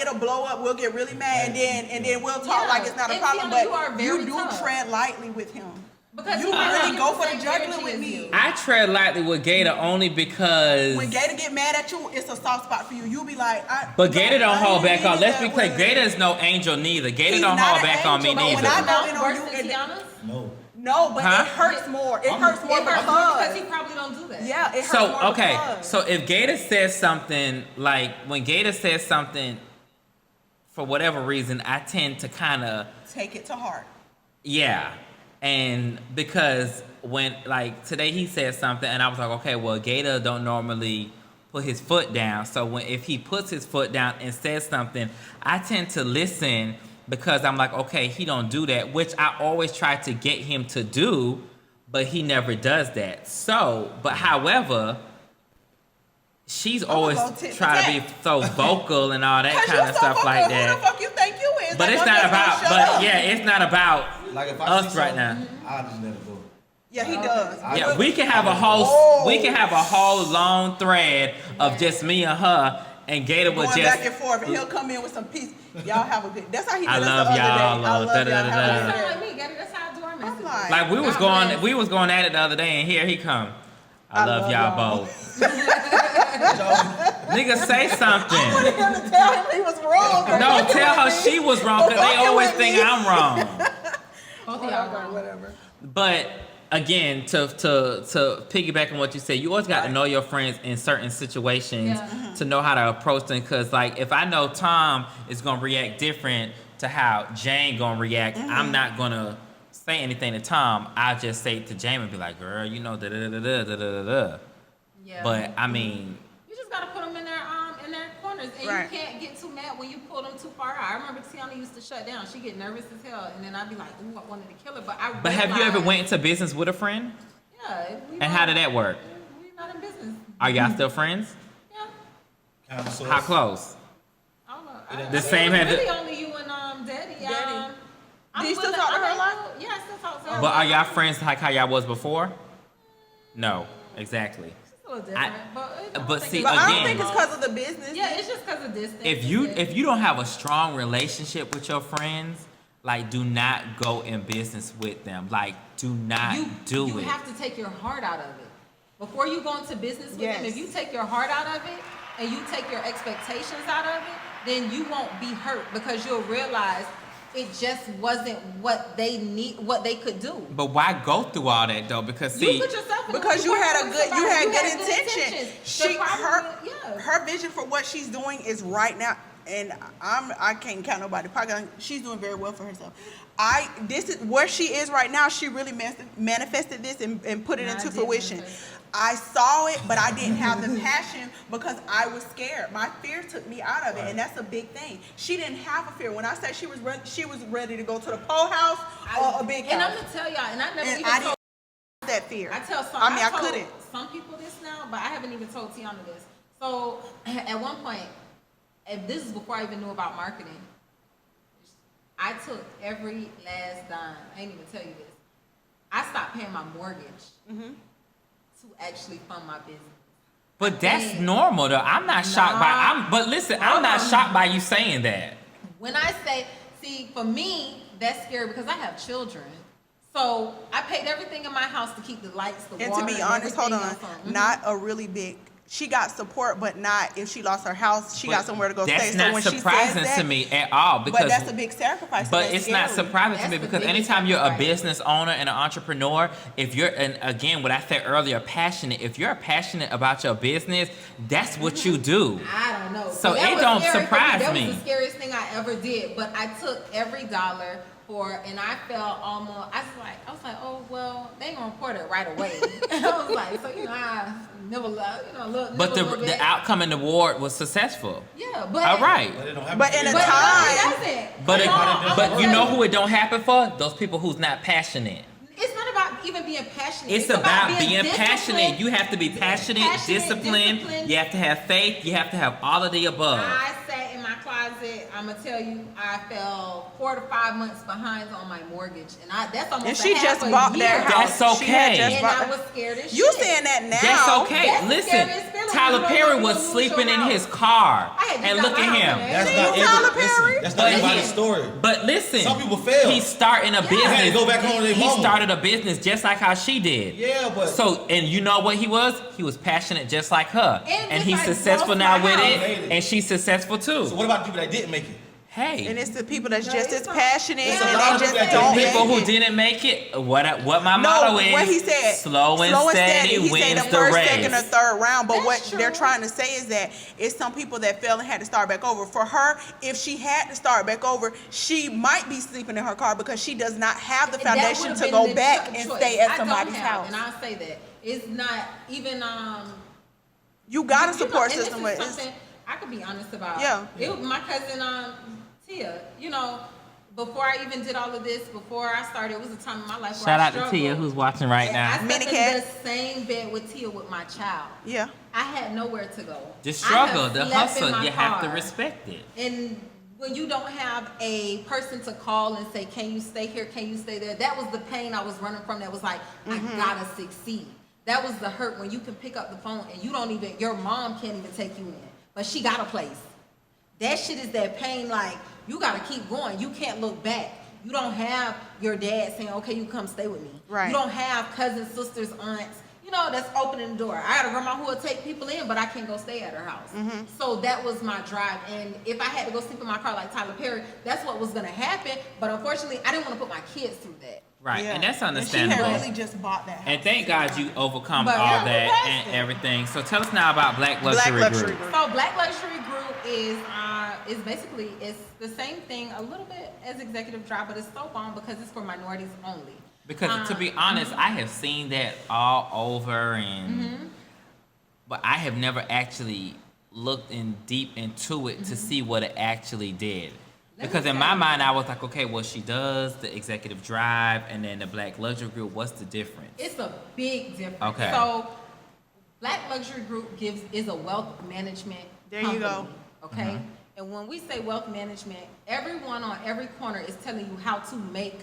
it'll blow up. We'll get really mad, and then we'll talk Yeah. like it's not a And problem. Tiana, But you are you very do tough. tread lightly with him. Because You he might really not go get for the same jugular energy with as me. you. I tread lightly with Gator only because. When Gator get mad at you, it's a soft spot for you. You'll be like, But Gator don't I hold didn't back on. mean it Let's be that clear. way. Gator is no angel neither. Gator He's don't not hold an back on me angel, but when neither. I go in No, on worse you, than and Tiana's? no, but Huh? it hurts more. It hurts more It hurts more because because he probably don't do that. yeah, it hurts So more okay, because. so if Gator says something like when Gator says something, for whatever reason, I tend to kind of Take it to heart. yeah, and because when like today he said something and I was like, okay, well Gator don't normally put his foot down, so if he puts his foot down and says something, I tend to listen because I'm like, okay, he don't do that, which I always try to get him to do, but he never does that. So, but however, she's I'ma always go tit for try to be tat. so vocal and all that 'Cause kind you of so stuff vocal, like Who the that. fuck you think you is? But Like, it's I'm not just gonna about. shut But up. yeah, it's not about Like if I us see right something, now. I'll just let it go. Yeah, he does. Yeah, we can have a whole long thread of just me and her, and Gator would Going just. back and forth, and he'll come in with some peace. Y'all have a good. That's how he did I us love the other y'all, day. I love y'all. da-da-da-da. Have a You good sound day. like me, Gabby. That's how I do our messages. like- Like we was God bless. going at it the other day, and here he come. I love y'all both. Nigga, say I something. wanted him to tell him he was wrong. for No, fucking tell her with me. she was wrong, because they Fucking always with think me. I'm wrong. Both of y'all wrong. Whatever. But again, to piggyback on what you said, you always got to know your friends in certain situations Yeah. to know how to approach them. Because like if I know Tom is gonna react different to how Jane gonna react, I'm not gonna say anything to Tom. I'll just say to Jane and be like, "Girl, you know da da da da da da da." Yeah. But I mean, You just gotta put them in their corners, and Right. you can't get too mad when you pull them too far out. I remember Tiana used to shut down. She get nervous as hell, and then I'd be like, "Ooh, I wanted to kill her," but have you ever realized- went into business with a friend? Yeah. And how did that work? We not in business. Are y'all still friends? Yeah. Kind of sort How of. close? I don't know. The same it was had really the- only you and Daddy. Daddy. I'm Do you still willing- talk to her a I'm lot? able- Yeah, I still talk to her. But are y'all friends like how y'all was before? No, exactly. It's a little different, I don't but think see, it's- But I don't Again. think it's because of the business. Yeah, it's just because of distance. If you don't have a strong relationship with your friends, like do not go in business with them. Like do not do you it. have to take your heart out of it before you go into business with them. Yes. If you take your heart out of it and you take your expectations out of it, then you won't be hurt because you'll realize it just wasn't what they need, what they could do. But why go through all that though? Because You see, put yourself in Because the you had work a with good, you somebody, had good intentions. intention. The problem is- yeah. Her vision for what she's doing is right now, and I can't count nobody. Probably she's doing very well for herself. This is where she is right now. She really manifested this and put it Yeah, I into did fruition. manifest it. I saw it, but I didn't have the passion because I was scared. My fear took me out of it, and that's a big thing. She didn't have a fear. When I said she was ready to go to the pole house or a big house. And I'm gonna tell y'all, and I never And even I told. didn't have that fear. I tell some. I mean, I told couldn't. Some people this now, but I haven't even told Tiana this. So at one point, and this is before I even knew about marketing, I took every last dime. I ain't even tell you this. I stopped paying my mortgage to actually fund my business. but that's Dang. normal though. I'm not shocked by. Nah. But listen, I'm not shocked by you saying that. When I say, see, for me, that's scary because I have children. So I paid everything in my house to keep the lights, the And water, to be honest, hold on, everything else on. not a really big. She got support, but not if she lost her house. She got But somewhere to go that's stay. not So when she surprising says to that, me at all because but that's a big sacrifice. But and that's it's not scary. surprising to That's me the because biggest anytime you're a sacrifice. business owner and an entrepreneur, if you're, and again, what I said earlier, passionate, if you're passionate about your business, that's what you do. I don't know. So that it was don't scary for surprise That me. was the scariest thing I ever did. But I took every dollar and I felt almost. I was like, oh well, they gonna report it right away. I was like, so I never, look. But the outcome in the ward was successful. Yeah, but All right. But it don't happen. But in a But time- it doesn't. But Come on, but I'm you gonna know tell who it don't happen for? Those people who's not passionate. It's not about even being passionate. It's about being disciplined. passionate. You have to be passionate, disciplined. disciplined. You have to have faith. You have to have all of the above. I sat in my closet, I'm gonna tell you, I fell 4 to 5 months behind on my mortgage, and that's almost And she a half just a bought year. that house. That's She had okay. just And bought- I was scared as You shit. saying that now? That's okay. That's the Listen, scariest feeling. Tyler You don't Perry know was you lose sleeping your in house. his car, I had just and got look my at house, him. man. That's See, not Tyler every, Perry? listen, that's not But everybody's he- story. But listen, Some people fail. He's starting a business. They had to go back home to their He mama. started a business just like how she did. Yeah, but So, and you know what he was? He was passionate just like her. And And just he's like successful lost now my with house. it, and she's successful too. so what about the people that didn't make it? Hey. And it's the people that's No, just it's as not. passionate It's and a lot of they just people that don't didn't People make who it. didn't make it, what my No, motto is, what he said, slow and steady He said wins the the first, race. second, or third round. But That's what true. they're trying to say is that it's some people that fail and had to start back over. For her, if she had to start back over, she might be sleeping in her car because she does not have the That foundation would've to been go the back and choice. stay at I don't somebody's have, house. and I'll say that it's not even You got a you know, support and this system. is But it's, something I could be honest about. Yeah. My cousin Tia, you know, before I even did all of this, before I started, it was a time in my life where Shout I out to struggled. Tia who's watching right And now. I slept Mini in cat. the same bed with Tia with my child. yeah. I had nowhere to go. The I struggle, have the slept in hustle, my you have to car. respect it. And when you don't have a person to call and say, can you stay here? Can you stay there? That was the pain I was running from. That was like, I gotta succeed. That was the hurt when you can pick up the phone and you don't even, your mom can't even take you in, but she got a place. That shit is that pain. Like, you gotta keep going. You can't look back. You don't have your dad saying, okay, you come stay with me. Right. You don't have cousins, sisters, aunts, you know, that's opening the door. I got a grandma who will take people in, but I can't go stay at her house. So that was my drive. And if I had to go sleep in my car like Tyler Perry, that's what was gonna happen. But unfortunately, I didn't want to put my kids through that. Right, Yeah. and that's she understandable. had really just bought that house. And thank God you overcome But all yeah, that that's and it. everything. So tell us now about Black Luxury, Luxury Group. Group. So Black Luxury Group is basically it's the same thing a little bit as Executive Drive, but it's so bomb because it's for minorities only. Because to be honest, I have seen that all over, and but I have never actually looked in deep into it to see what it actually did. Let me Because in tell my you. mind, I was like, okay, well, she does the Executive Drive and then the Black Luxury Group. What's the difference? It's a big difference. Okay. So Black Luxury Group is a wealth management There you go. company, okay? And when we say wealth management, everyone on every corner is telling you how to make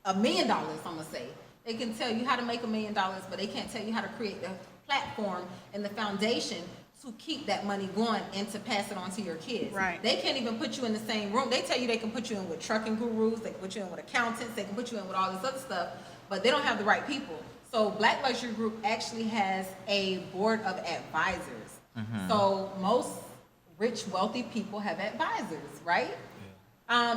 $1 million, I'm gonna say. They can tell you how to make $1 million, but they can't tell you how to create the platform and the foundation to keep that money going and to pass it on to your kids. Right. They can't even put you in the same room. They tell you they can put you in with trucking gurus, they can put you in with accountants, they can put you in with all this other stuff, but they don't have the right people. So Black Luxury Group actually has a board of advisors. So most rich, wealthy people have advisors, right?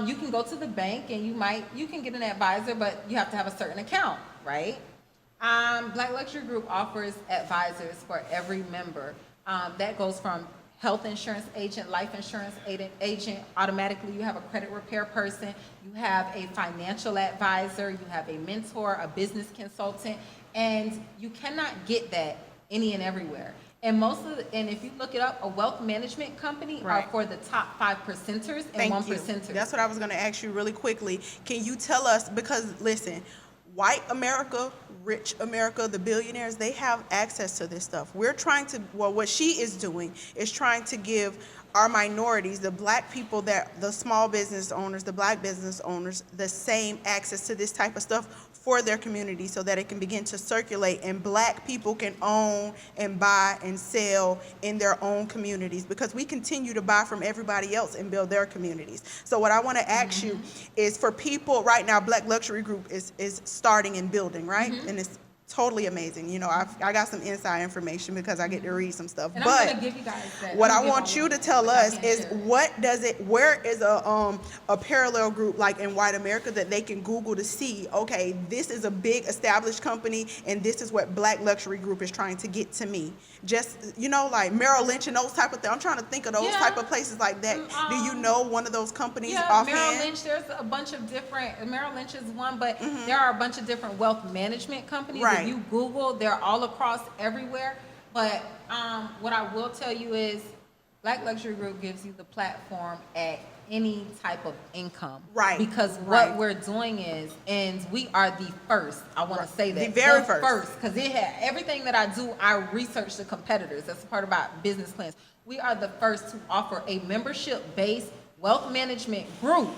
You can go to the bank and you can get an advisor, but you have to have a certain account, right? Black Luxury Group offers advisors for every member. That goes from health insurance agent, life insurance agent, automatically you have a credit repair person, you have a financial advisor, you have a mentor, a business consultant, and you cannot get that any and everywhere. And if you look it up, a wealth management company Right. are for the top 5%ers and Thank 1%ers. you. That's what I was going to ask you really quickly. Can you tell us, because listen, white America, rich America, the billionaires, they have access to this stuff. We're trying to, well, what she is doing is trying to give our minorities, the black people, the small business owners, the black business owners, the same access to this type of stuff for their community so that it can begin to circulate and black people can own and buy and sell in their own communities, because we continue to buy from everybody else and build their communities. So what I want to ask you is, for people right now, Black Luxury Group is starting and building, right? And it's totally amazing. You know, I got some inside information because I get to read some stuff. And but I'm gonna give you guys that. what I'm I gonna give want all you of to it, tell but I us can't is, share it. where is a parallel group like in white America that they can Google to see, okay, this is a big established company and this is what Black Luxury Group is trying to get to me. Just, you know, like Merrill Lynch and those type of things. I'm trying to think of those Yeah. type of places like that. Do you know one of those companies Yeah, offhand? Merrill Lynch, there's a bunch of different, Merrill Lynch is one, but there are a bunch of different wealth management companies. Right. If you Google, they're all across everywhere. But what I will tell you is Black Luxury Group gives you the platform at any type of income. Right. Because Right. what we're doing is, and we are the first, I want to say that. The very first. Because it had everything that I do, I research the competitors. That's a part of our business plans. We are the first to offer a membership-based wealth management group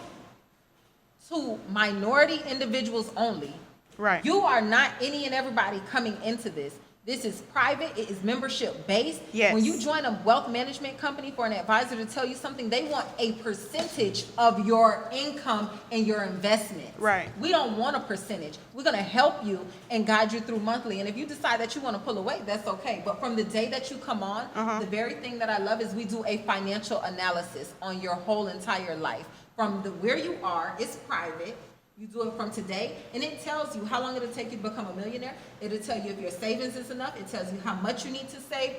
to minority individuals only. Right. You are not any and everybody coming into this. This is private. It is membership based. Yes. When you join a wealth management company for an advisor to tell you something, they want a percentage of your income and your investment. Right. We don't want a percentage. We're going to help you and guide you through monthly. And if you decide that you want to pull away, that's okay. But from the day that you come on, the very thing that I love is we do a financial analysis on your whole entire life. From where you are, it's private. You do it from today, and it tells you how long it'll take you to become a millionaire. It'll tell you if your savings is enough. It tells you how much you need to save.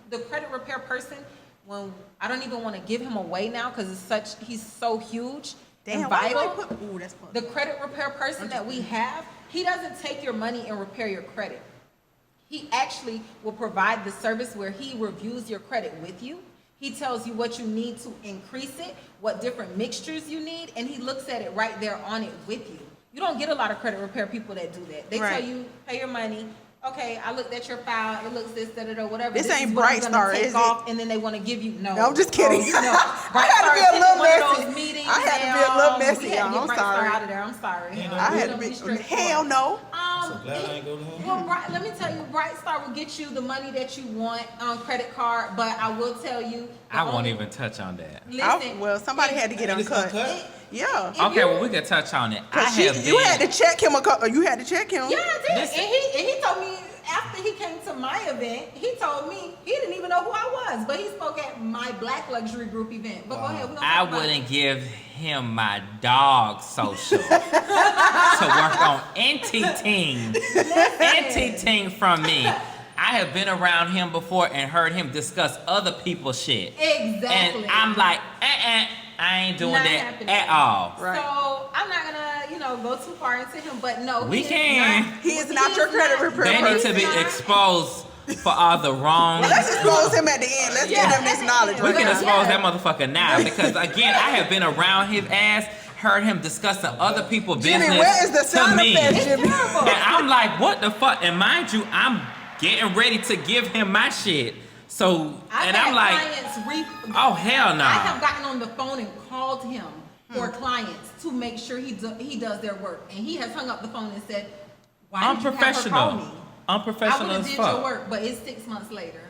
The credit repair person, when I don't even want to give him away now because he's so huge and vital. Ooh, that's fun. The credit repair person that we have, he doesn't take your money and repair your credit. He actually will provide the service where he reviews your credit with you. He tells you what you need to increase it, what different mixtures you need, and he looks at it right there on it with you. You don't get a lot of credit repair people that do that. They tell you, pay your money. Okay, I looked at your file. It looks this, whatever. This ain't is what I'm Bright gonna Star, take is off, it? and then they want to give you no. No, I'm just kidding. Oh, no. I had to be a little messy. Meetings, I had to be a little messy, we had to y'all. get I'm Bright Star sorry. out of there. I'm sorry. I had to be. Hell no. So glad I ain't go to him. Well, let me tell you, Bright Star will get you the money that you want on credit card, but I will tell you. I won't even touch on that. Listen, Well, somebody had to get And it's uncut. Uncut? Yeah. Okay, well, we can touch on it. You had to check him. You had to check him. Yeah, I did. Listen. And he told me after he came to my event, he told me he didn't even know who I was, but he spoke at my Black Luxury Group event. But go ahead. I wouldn't give him my dog social to work on anything from me. I have been around him before and heard him discuss other people's shit. Exactly. And I'm like, I ain't doing Not that happening. at all. Right. So I'm not gonna, go too far into him, but no, We he is can. not- He is not your credit repair They need person. to be exposed for all the wrong. Let's expose him at the end. Let's get him this knowledge. We can Okay. expose that motherfucker now because again, I have been around his ass, heard him discussing other people's Jimmy, business where is the to sound me. effect, It's Jimmy? terrible. And I'm like, what the fuck? And mind you, I'm getting ready to give him my shit. So, I've and had I'm like, clients oh hell no. I have gotten on the phone and called him for clients to make sure he does their work, and he has hung up the phone and said, "Why did you have her call me? I Unprofessional would have as did your fuck. work, but it's 6 months later."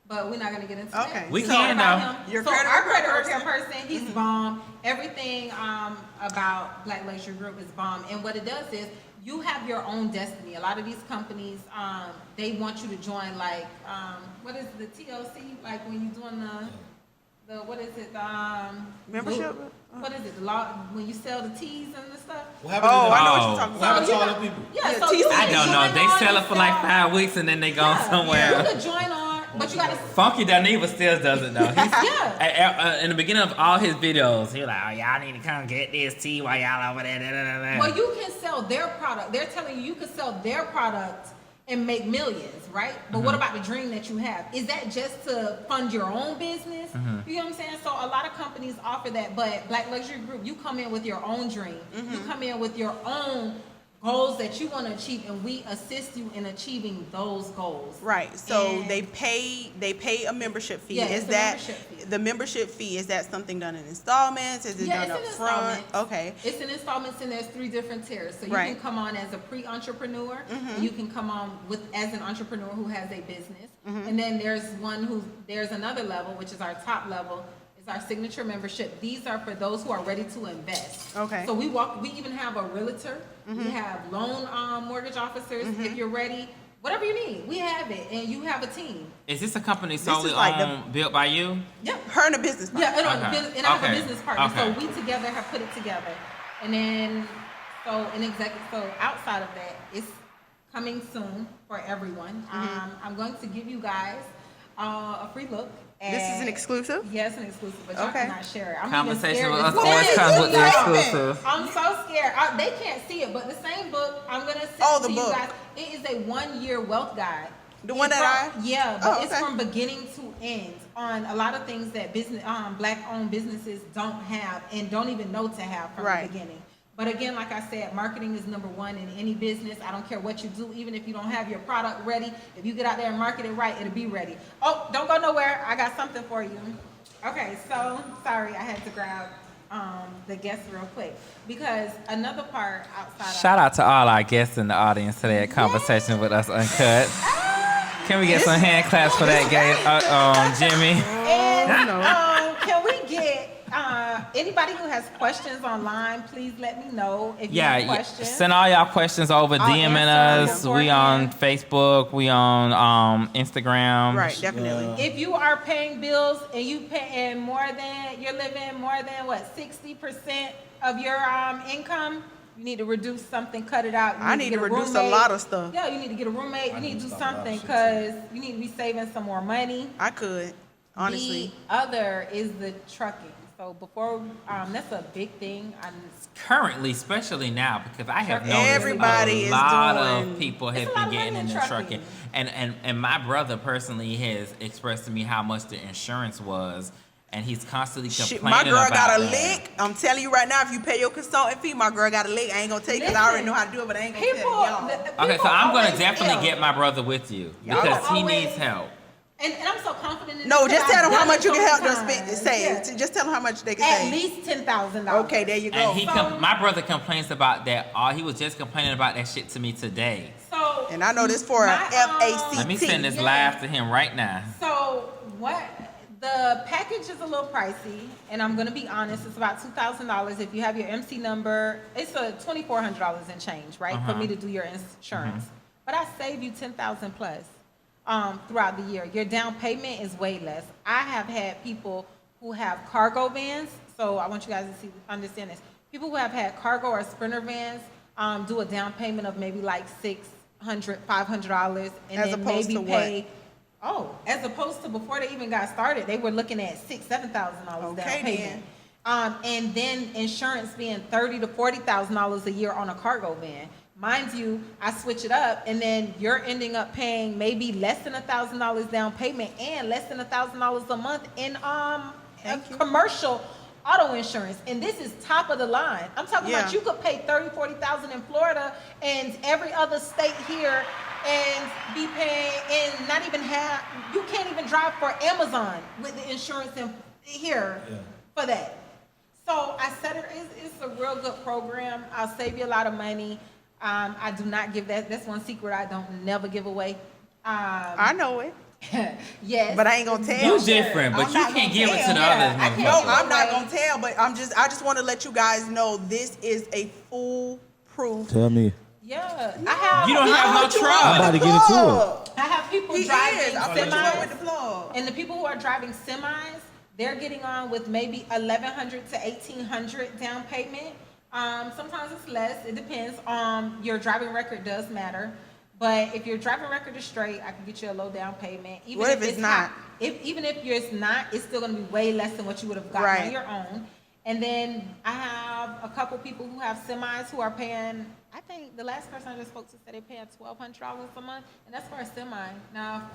But we're not gonna get into Okay. that. We So can, about though. him- Your so credit our repair credit repair person? person, he's bomb. Everything about Black Luxury Group is bomb. And what it does is you have your own destiny. A lot of these companies, they want you to join like what is the TLC? Like when you're doing the what is it? Membership? What is it? The law when you sell the teas and the stuff. What happened Oh, to I know what Oh. you're talking What happened about. to all you them people? Yeah, Yeah, so T- you I can don't know. join They on sell it and for like sell- 5 weeks and then they go Yeah, somewhere. You could join on, but you got to. Funky Daniva still does it though. He's, Yeah. in the beginning of all his videos, he's like, oh, y'all need to come get this tea while y'all over there. Da, da, da, da. Well, you can sell their product. They're telling you can sell their product and make millions, right? But what about the dream that you have? Is that just to fund your own business? You know what I'm saying? So a lot of companies offer that, but Black Luxury Group, you come in with your own dream. You come in with your own goals that you want to achieve, and we assist you in achieving those goals. Right. So And- they pay a membership fee. Yeah, Is it's a that membership fee. the membership fee? Is that something done in installments? Is it Yeah, done up it's in front? installments. Okay. It's in installments, and there's 3 different tiers. So you Right. can come on as a pre-entrepreneur, and you can come on as an entrepreneur who has a business, and then there's another level, which is our top level, is our signature membership. These are for those who are ready to invest. Okay. So we even have a realtor, we have loan mortgage officers. If you're ready, whatever you need, we have it, and you have a team. Is this a company solely is like the- owned, built by you? Yeah. Her and a business partner. Yeah, and, Okay. and I have Okay. a business partner, Okay. so we together have put it together. And then, so outside of that, it's coming soon for everyone. I'm going to give you guys a free look. This is an exclusive? Yes, an exclusive, but y'all Okay. cannot share it. I'm Conversation even with scared us to always say it. comes with the Y'all. exclusive. I'm so scared. They can't see it, but the same book I'm gonna send Oh, the to you book. guys. It is a 1-year wealth guide The one that Yeah, but Oh, it's okay. from beginning to end on a lot of things that black-owned businesses don't have and don't even know to have from Right. the beginning. But again, like I said, marketing is number one in any business. I don't care what you do, even if you don't have your product ready. If you get out there and market it right, it'll be ready. Oh, don't go nowhere. I got something for you. Okay, so sorry, I had to grab the guests real quick because another part outside Shout out to all our guests in the audience today at Conversation with Us Uncut. Can we get some hand claps for that, Jimmy? And can we get anybody who has questions online, please let me know if you have questions. Send all y'all questions over, I'll DMing answer them us. We on beforehand. Facebook, we on Instagram. Right, definitely. If you are paying bills and you're living more than what 60% of your income, you need to reduce something, cut it out. I need to reduce a lot of stuff. Yeah, you need to get a roommate. You need to do stop a lot of something shit, because you need to be saving some more money. I could, honestly. The other is the trucking. So before, that's a big thing. Currently, especially now, because I have Trucking. noticed Everybody a is lot doing- of people have It's a been lot of getting money in into trucking. trucking. And my brother personally has expressed to me how much the insurance was, and he's constantly Shit, complaining my girl about got a that. lick. I'm telling you right now, if you pay your consultant fee, my girl got a lick. I ain't gonna tell you because I already know how to do it, but I ain't gonna tell y'all. Okay, so I'm gonna definitely get my brother with you Y'all because he always- needs help. And I'm so confident in No, this just because tell them I've how done much you it can so help them many spend, times. save. Yeah. Just tell them how much they can At save. least $10,000. Okay, there you go. And So- my brother complains about that. He was just complaining about that shit to me today. So And I know this for a my, FACT. Let me send this Yeah. live to him right now. So what? The package is a little pricey, and I'm gonna be honest. It's about $2,000 if you have your MC number. It's a $2,400 and change, right, for me to do your insurance. But I save you $10,000 plus throughout the year. Your down payment is way less. I have had people who have cargo vans. So I want you guys to understand this. People who have had cargo or sprinter vans do a down payment of maybe like $600, $500, and As then opposed maybe to what? pay. Oh, as opposed to before they even got started, they were looking at $6,000, $7,000 Okay, down payment. And then insurance being $30,000 to $40,000 a year on a cargo van. Mind you, I switch it up, and then you're ending up paying maybe less than $1,000 down payment and less than $1,000 a month in Thank you. commercial auto insurance. And this is top of the line. I'm talking about Yeah. you could pay $30,000, $40,000 in Florida and every other state here and be paying and not even have, you can't even drive for Amazon with the insurance in here for that. So I said it's a real good program. I'll save you a lot of money. I do not give that's one secret I don't never give away. I know it, Yes. but I ain't gonna tell. You different, but I'm you not can't gonna give it to tell. the Yeah, others. I can't No, motherfucker. give I'm not away. gonna tell, but I just want to let you guys know this is a foolproof. Tell me. Yeah. I have You don't have no Put you truck. on I'm about to with get the into plug. I have people He driving is. I put you on with the semis, plug. and the people who are driving semis, they're getting on with maybe $1,100 to $1,800 down payment. Sometimes it's less. It depends. Your driving record does matter, but if your driving record is straight, I can get you a low down payment. Even What if it's not? Even if it's not, it's still going to be way less than what you would have gotten Right. on your own. And then I have a couple people who have semis who are paying. I think the last person I just spoke to said they're paying $1,200 a month, and that's for a semi. Now,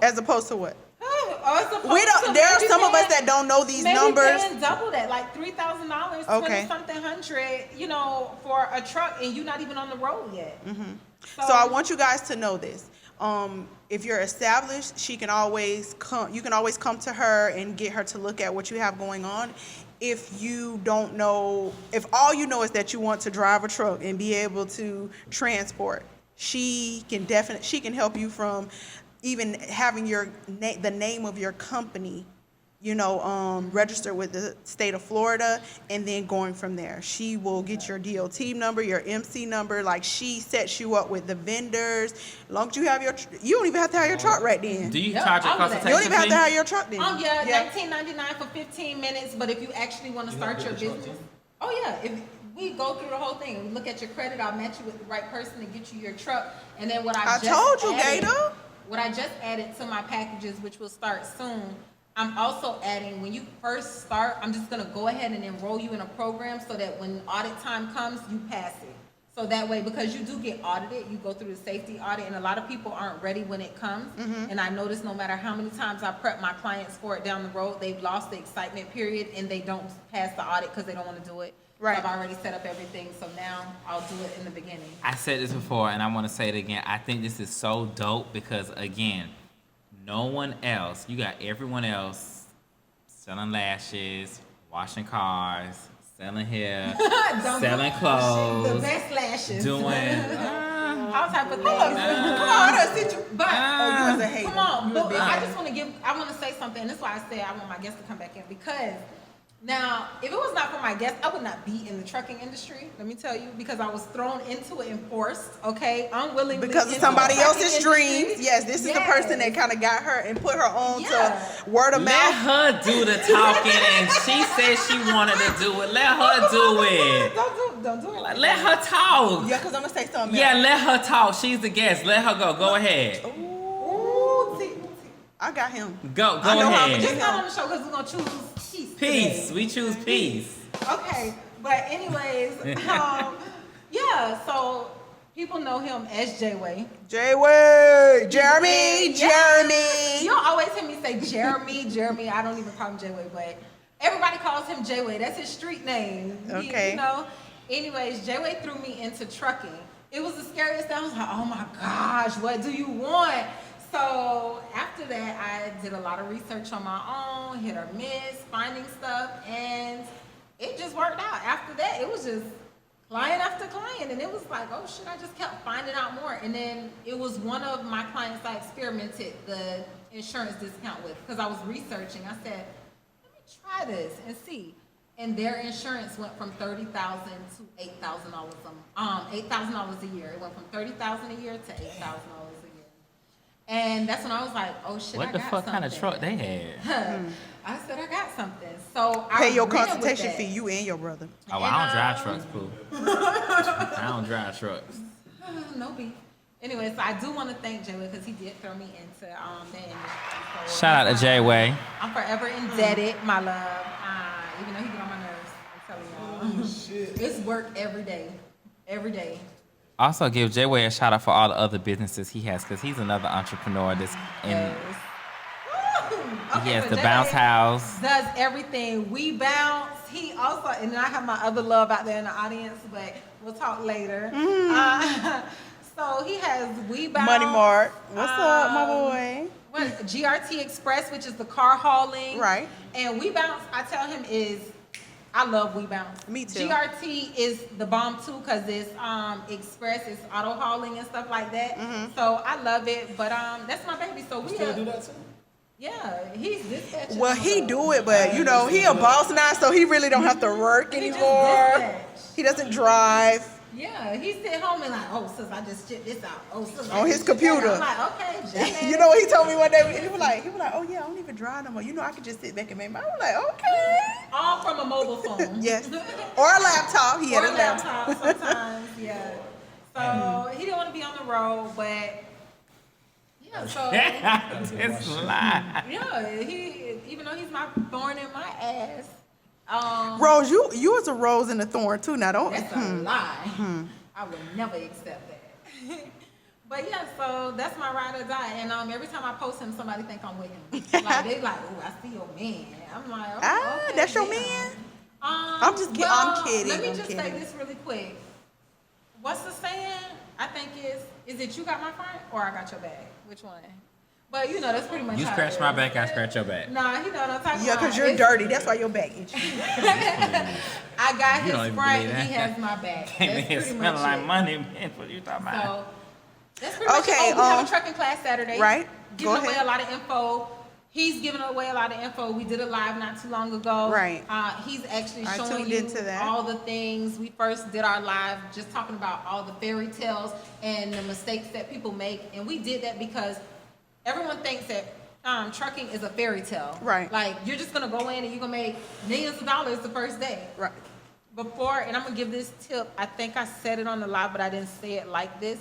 As opposed to what? we We don't. There are some of us that don't know these maybe numbers. paying double that, like $3,000, Okay. 20-something hundred, for a truck, and you're not even on the road yet. So I want you guys to know this. If you're established, she can always come. You can always come to her and get her to look at what you have going on. If you don't know, if all you know is that you want to drive a truck and be able to transport, she can help you from even having the name of your company, registered with the state of Florida, and then going from there. She will get your DOT number, your MC number. Like, she sets you up with the vendors. As long as you have you don't even have to have your truck right then. Do you Yep, charge a all of that. consultation You don't even have fee? to have your truck then. Yeah, $19.99 for 15 minutes, but if you actually want to start your business, if we go through the whole thing, we look at your credit, I'll match you with the right person to get you your truck, and then I told you, Gator. What I just added to my packages, which will start soon, I'm also adding, when you first start, I'm just gonna go ahead and enroll you in a program so that when audit time comes, you pass it. So that way, because you do get audited, you go through the safety audit, and a lot of people aren't ready when it comes. And I notice no matter how many times I prep my clients for it down the road, they've lost the excitement period and they don't pass the audit because they don't want to do it. Right. So I've already set up everything, so now I'll do it in the beginning. I said this before, and I want to say it again. I think this is so dope because, again, no one else, you got everyone else selling lashes, washing cars, selling hair, selling The clothes, best lashes. doing. All type of things. Come on, I done sent you. But Oh, you was a hater. come on, You a but big I hater. just want to say something. And that's why I said I want my guests to come back in, because now, if it was not for my guests, I would not be in the trucking industry. Let me tell you, because I was thrown into it and forced, okay, unwillingly. Because of into somebody the trucking else's industry. dreams. Yes, this is the person that kind of got her and put her on Yeah. to word of Let mouth. her do the talking, and she said she wanted to do it. Let her do it. Don't do it like Let that. her talk. Yeah, because I'm going to say something Yeah, else. let her talk. She's the guest. Let her go. Go ahead. Ooh, see. I got him. Go I know how I'm ahead. Just not on the show because we're going to choose peace. Peace. today. We choose peace. Okay, but anyways, yeah, so people know him as J-Way. J-Way. Jeremy. And, Jeremy. You'll always hear me say Jeremy. I don't even call him J-Way, but everybody calls him J-Way. That's his street name. Okay. You know? Anyways, J-Way threw me into trucking. It was the scariest thing. I was like, oh my gosh, what do you want? So after that, I did a lot of research on my own, hit or miss, finding stuff, and it just worked out. After that, it was just client after client, and it was like, oh shit, I just kept finding out more. And then it was one of my clients I experimented the insurance discount with, because I was researching. I said, let me try this and see. And their insurance went from $30,000 to $8,000 $8,000 a year. It went from $30,000 a year to $8,000 a year. And that's when I was like, oh shit, What I the got fuck something. kind of truck they had? I said, I got something. So I Pay your ran with consultation that. fee, you and your brother. Oh, well, I don't drive trucks, Pooh. I don't drive trucks. No beef. Anyway, so I do want to thank Jay because he did throw me into the industry. So Shout out to J-Way. I'm forever indebted, my love. Even though he get on my nerves, I'm telling y'all. Shit. It's work every day. Every day. Also, give J-Way a shout out for all the other businesses he has, because he's another entrepreneur that's in. Yes. Woo! He has so the Jay bounce house. does everything. We bounce. He also, and then I have my other love out there in the audience, but we'll talk later. So he has We Bounce. Money Mart. What's up, my boy? What, GRT Express, which is the car hauling. Right. And We Bounce, I tell him, I love We Bounce. Me too. GRT is the bomb too, because it's express, it's auto hauling and stuff like that. Mm-hmm. So I love it, but that's my baby. So we Still do that too? yeah, he's dispatching. Well, he do it, but you know, he a boss now, so he really don't have to work He just anymore. dispatch. He doesn't drive. Yeah, he sit home and like, oh, sis, I just shipped this out. Oh, sis, I On just his shipped that out. computer. I'm like, okay, Jay. You know what he told me one day? He was like, oh yeah, I don't even drive no more. You know, I could just sit back and make my. I was like, okay. All from a mobile phone. Yes. Or a laptop. He had Or a laptop. sometimes, yeah. So he didn't want to be on the road, but yeah, so It's lie. yeah, he even though he's my thorn in my ass, Rose, you was a rose and a thorn too. Now don't. that's a lie. I would never accept that. But yeah, so that's my ride or die, and every time I post him, somebody think I'm with him. Like they like, oh, I see your man. I'm like, oh, Ah, okay, that's your yeah. man? I'm just kidding. I'm kidding. Let me I'm just say kidding. this really quick. What's the saying? I think is it you got my front or I got your back? Which one? But you know that's pretty much. You how scratch it my is. back, I scratch your back. Nah, he know what I'm talking Yeah, about. because you're It's- dirty. That's why your back itchy. I got You his don't even front. believe that. He has my back. Came in That's here pretty smelling much like it. money, man. What you talking about? So that's pretty much Okay, it. Oh, we have a trucking class Saturday. right. Giving Go away ahead. a lot of info. He's giving away a lot of info. We did a live not too long ago. Right. He's actually I showing tuned you into that. all the things. We first did our live just talking about all the fairy tales and the mistakes that people make. And we did that because everyone thinks that trucking is a fairy tale. Right. Like you're just gonna go in and you're gonna make millions of dollars the first day. Right. Before, and I'm gonna give this tip. I think I said it on the live, but I didn't say it like this.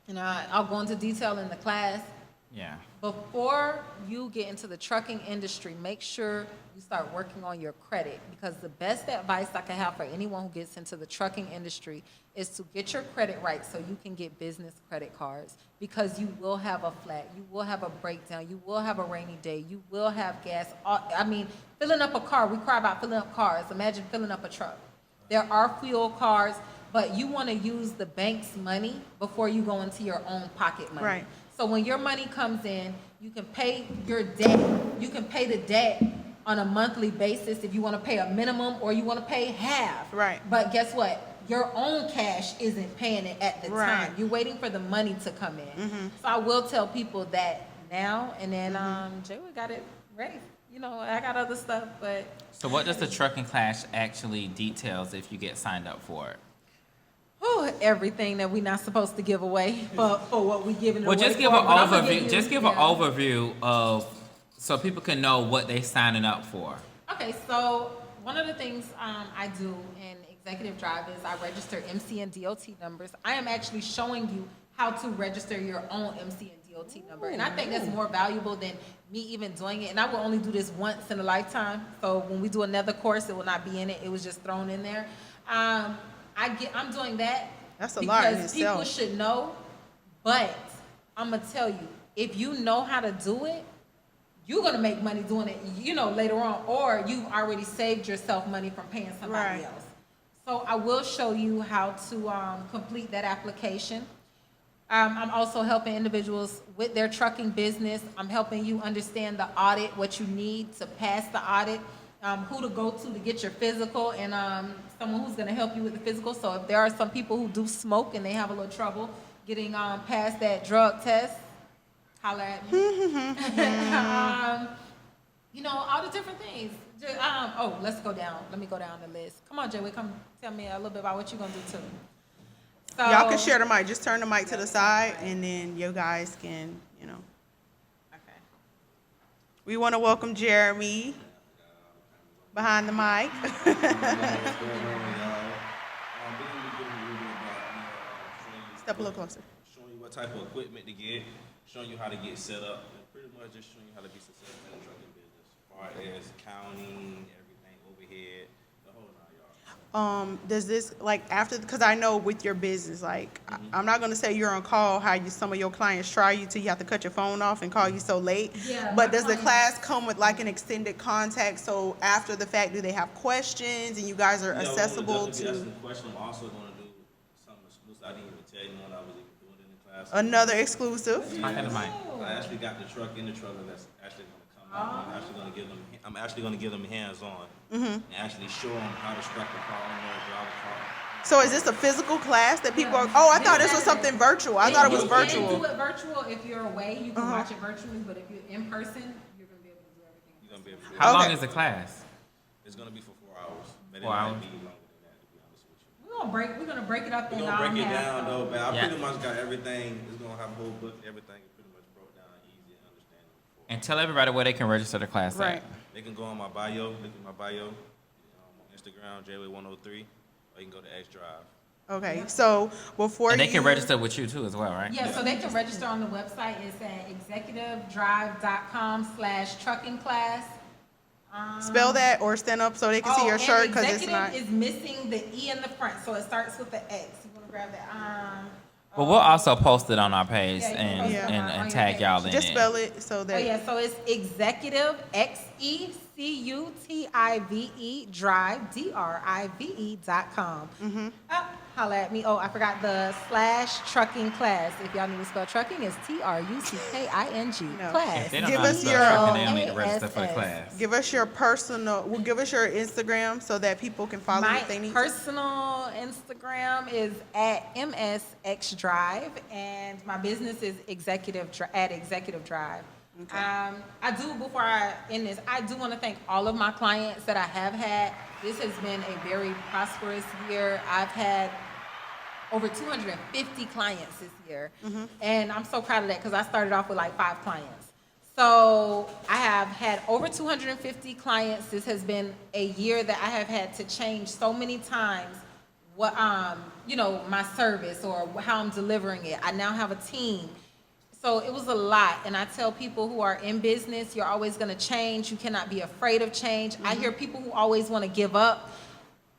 And I'll go into detail in the class. Yeah. before you get into the trucking industry, make sure you start working on your credit, because the best advice I can have for anyone who gets into the trucking industry is to get your credit right so you can get business credit cards, because you will have a flat, you will have a breakdown, you will have a rainy day, you will have gas. I mean, filling up a car, we cry about filling up cars. Imagine filling up a truck. There are fuel cards, but you want to use the bank's money before you go into your own pocket money. Right. So when your money comes in, you can pay your debt. You can pay the debt on a monthly basis if you want to pay a minimum or you want to pay half. Right. But guess what? Your own cash isn't paying it at the Right. time. You're waiting for the money to come in. So I will tell people that now, and then Jay got it ready. You know, I got other stuff, but So what does the trucking class actually details if you get signed up for it? everything that we're not supposed to give away for what we giving Well, away just give for. an But I'm gonna overview. give Just you- give an yeah. overview of so people can know what they signing up for. Okay, so one of the things I do in Executive Drive is I register MC and DOT numbers. I am actually showing you how to register your own MC and DOT number. And I think that's more valuable than me even doing it. And I will only do this once in a lifetime. So when we do another course, it will not be in it. It was just thrown in there. I'm doing that That's a lot in because people itself. should know. But I'm gonna tell you, if you know how to do it, you're gonna make money doing it, you know, later on, or you've already saved yourself money from paying somebody Right. else. So I will show you how to complete that application. I'm also helping individuals with their trucking business. I'm helping you understand the audit, what you need to pass the audit, who to go to get your physical, and someone who's gonna help you with the physical. So if there are some people who do smoke and they have a little trouble getting past that drug test, holler at me. You know, all the different things. Let's go down. Let me go down the list. Come on, Joey, come tell me a little bit about what you're gonna do too. So, Y'all can share the mic. Just turn the mic to the side, and then you guys can, you know. Okay. We want to welcome Jeremy behind the mic. What's going on, y'all? We're gonna be giving you a little bit about, showing you Step a little closer. showing you what type of equipment to get, showing you how to get set up, and pretty much just showing you how to be successful in the trucking business, as far as counting, everything, overhead, the whole nine yards. Does this, like, after, because I know with your business, like, I'm not going to say you're on call, how some of your clients try you till you have to cut your phone off and call you so late. Yeah, But my does the clients- class come with, like, an extended contact? So after the fact, do they have questions and you guys are Yeah, we're accessible gonna definitely be to asking questions. I'm also gonna do something exclusive. I didn't even tell you what I was even doing in the class. another exclusive? Talk in the mic. I actually got the truck in the trailer that's actually gonna come out. I'm actually gonna give them hands-on and actually show them how to strap the car on there, drive the car. So is this a physical class that people are, oh, I thought this was something virtual. I thought it was You can virtual. do it virtual if you're away. You can watch it virtually, but if you're in person, you're gonna be able to do everything. You're gonna be able to. How long Okay. is the class? It's gonna be for 4 hours, but it 4 might hours? be longer than that, to be honest with you. We're gonna break it up We're in gonna break it half, down though, but I Yeah. pretty much got everything. It's gonna have a whole book, everything is pretty much broke down, easy and understandable. And tell everybody where they can register the class Right. at. They can go on my bio, look at my bio, on Instagram, JWay103, or you can go to X Drive. Okay, so before And they you, can register with you too as well, right? Yeah, so they can register on the website. It's at executivedrive.com/trucking class. spell that or stand up so they can see your and shirt, because it's executive not. is missing the E in the front, so it starts with the X. You wanna grab that? Well, we'll also post it on our page Yeah, you can and, post it and, on and your tag page. y'all in Just it. spell it so Oh that. yeah, so it's executive EXECUTIVE drive.com. Holla at me. Oh, I forgot the /trucking class. If y'all need to spell trucking, it's TRUCKING No. class. If they don't Give know how to us spell your- trucking, they don't need to register for the ASS. class. Give us your personal. Well, give us your Instagram so that people can follow you My if they need to. personal Instagram is at MSXDrive, and my business is Executive Drive. I do, before I end this, I do want to thank all of my clients that I have had. This has been a very prosperous year. I've had over 250 clients this year, and I'm so proud of that because I started off with like 5 clients. So I have had over 250 clients. This has been a year that I have had to change so many times what my service or how I'm delivering it. I now have a team. So it was a lot, and I tell people who are in business, you're always going to change. You cannot be afraid of change. I hear people who always want to give up.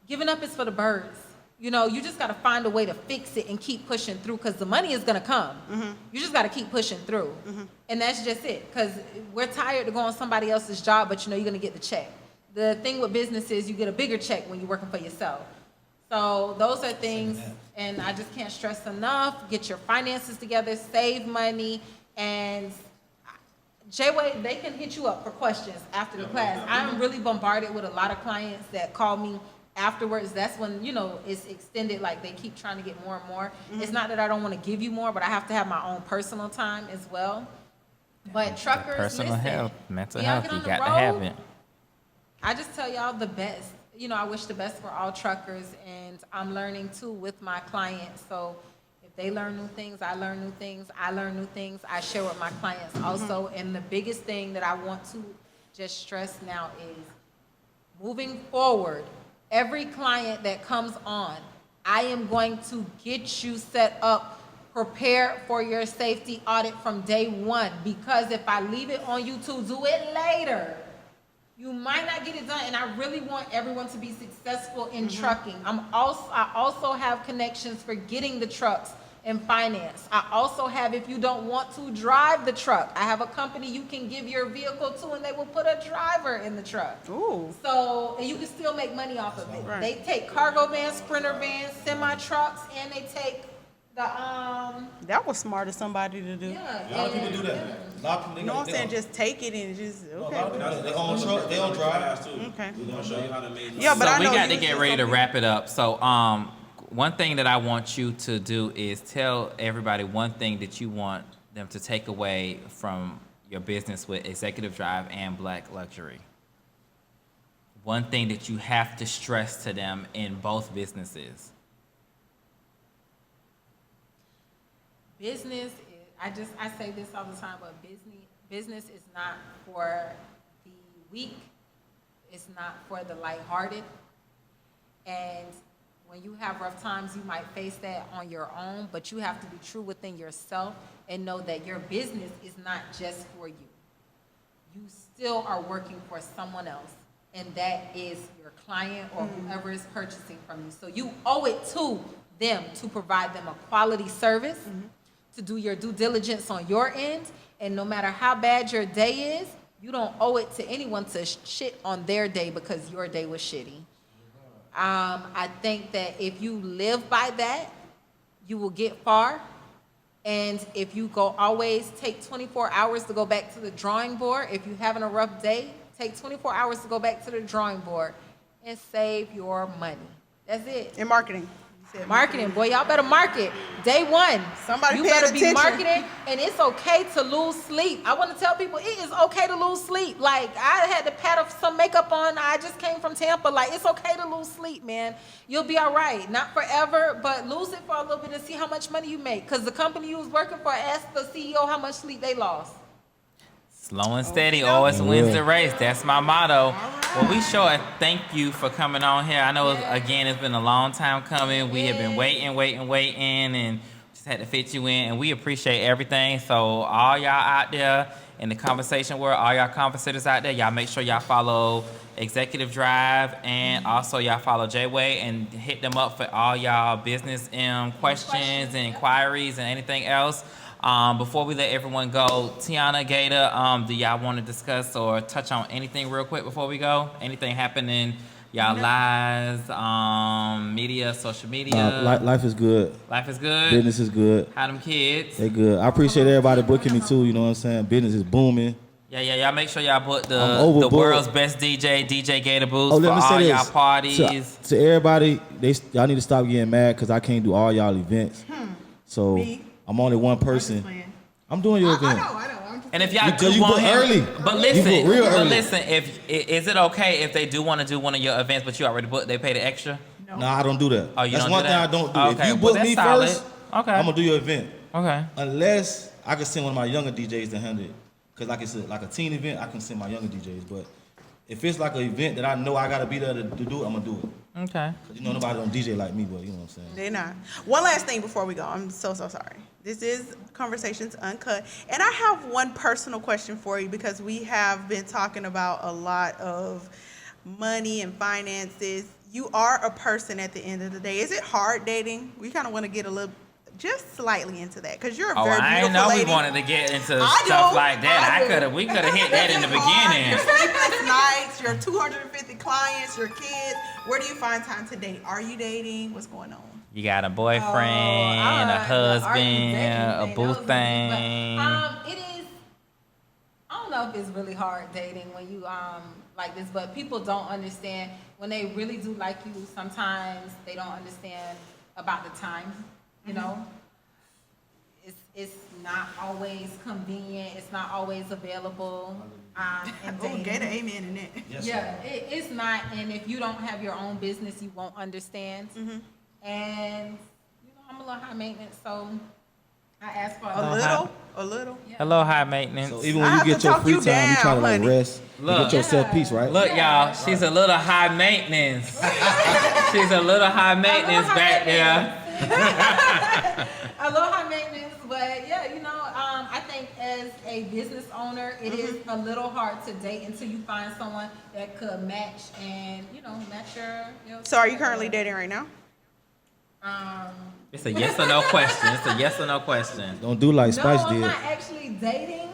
Giving up is for the birds. You know, you just got to find a way to fix it and keep pushing through, because the money is going to come. You just got to keep pushing through. And that's just it, because we're tired to go on somebody else's job, but you know you're going to get the check. The thing with business is you get a bigger check when you're working for yourself. So those are things, and I just can't stress enough, get your finances together, save money, and J-Way, they can hit you up for questions after the class. I'm really bombarded with a lot of clients that call me afterwards. That's when, you know, it's extended, like they keep trying to get more and more. It's not that I don't want to give you more, but I have to have my own personal time as well. But truckers, Personal listen, health, mental when y'all health, get you on the got to have road, it. I just tell y'all the best. You know, I wish the best for all truckers, and I'm learning too with my clients. So if they learn new things, I learn new things. I learn new things, I share with my clients also. And the biggest thing that I want to just stress now is moving forward, every client that comes on, I am going to get you set up, prepared for your safety audit from day one. Because if I leave it on you to do it later, you might not get it done, and I really want everyone to be successful in trucking. I also have connections for getting the trucks and finance. I also have, if you don't want to drive the truck, I have a company you can give your vehicle to, and they will put a driver in the truck. Ooh. So, and you can still make money off of it. Right. They take cargo vans, sprinter vans, semi trucks, and they take the That was smart of somebody to do. yeah. A lot of people do that. yeah. A lot of people, You know what I'm saying? Just take it and just, a lot of okay. people, they own truck, they own drive. Okay. We're gonna show you how to make. Yeah, but So I we know got to you get just ready to something- wrap it up. So one thing that I want you to do is tell everybody one thing that you want them to take away from your business with Executive Drive and Black Luxury. One thing that you have to stress to them in both businesses. Business, I say this all the time, but business is not for the weak. It's not for the lighthearted. And when you have rough times, you might face that on your own, but you have to be true within yourself and know that your business is not just for you. You still are working for someone else, and that is your client or whoever is purchasing from you. So you owe it to them to provide them a quality service, to do your due diligence on your end, and no matter how bad your day is, you don't owe it to anyone to shit on their day because your day was shitty. I think that if you live by that, you will get far. And if you go always take 24 hours to go back to the drawing board, if you're having a rough day, take 24 hours to go back to the drawing board and save your money. That's it. In marketing. You said Marketing, boy, y'all better market. Day one. Somebody you paying better be attention. marketing, and it's okay to lose sleep. I want to tell people it is okay to lose sleep. Like, I had to pat some makeup on. I just came from Tampa. Like, it's okay to lose sleep, man. You'll be all right. Not forever, but lose it for a little bit and see how much money you make. Because the company you was working for asked the CEO how much sleep they lost. Slow and steady always wins the race. That's my motto. Well, we sure thank you for coming on here. I know, again, it's been a long time coming. We have been waiting, and just had to fit you in. And we appreciate everything. So all y'all out there in the conversation world, all y'all conversators out there, y'all make sure y'all follow Executive Drive, and also y'all follow J-Way, and hit them up for all y'all business questions and inquiries and anything else. Before we let everyone go, Tiana, Gator, do y'all want to discuss or touch on anything real quick before we go? Anything happening, y'all lives, media, social media? Life is good. Life is good? Business is good. How them kids? They good. I appreciate everybody booking me too. You know what I'm saying? Business is booming. Yeah, y'all make sure y'all book I'm the overbooked. world's best DJ Gator Boost Oh, for let me all say y'all this parties. to everybody. Y'all need to stop getting mad because I can't do all y'all events. So Me? I'm only one person. I'm doing your event. I know. I'm just And if y'all You do want book him, early. but You listen, book real early. is it okay if they do want to do one of your events, but you already booked, they pay the extra? No, I don't do that. Oh, you That's don't one do thing that? I don't do. Okay, If you well, book me that's solid. first, Okay. I'm gonna do your event. Okay. Unless I can send one of my younger DJs to handle it, because like it's like a teen event, I can send my younger DJs. But If it's like an event that I know I gotta be there to do it, I'm gonna do it. Okay. 'Cause you know nobody don't DJ like me, but you know what I'm saying. They're not. One last thing before we go. I'm so sorry. This is Conversations Uncut. And I have one personal question for you because we have been talking about a lot of money and finances. You are a person at the end of the day. Is it hard dating? We kind of want to get a little, just slightly into that because you're a Oh, very I beautiful didn't know lady. we wanted to get into I stuff do. like that. I do. We could have hit that in the beginning. Your sleepless nights, your 250 clients, your kids. Where do you find time to date? Are you dating? What's going on? You got a boyfriend, a husband, a boo thing. It is. I don't know if it's really hard dating when you like this, but people don't understand when they really do like you. Sometimes they don't understand about the time. You know, it's not always convenient. It's not always available. And Oh, dating. get an amen in that. Yes, Yeah, it's not, and if you don't have your own business, you won't understand. And you know, I'm a little high maintenance, so I ask for A little. Yeah. Hello, high maintenance. So even I when you have get to your talk free you time, you try to down, like honey. rest, Look. get yourself peace, right? Look, Yeah. y'all, she's a little high maintenance. She's a little high maintenance back there. A little high maintenance, but yeah, you know, I think as a business owner, it is a little hard to date until you find someone that could match and match your. So are you currently dating right now? It's a yes or no question. It's a yes or no question. Don't do like No, Spice I'm did. not actually dating.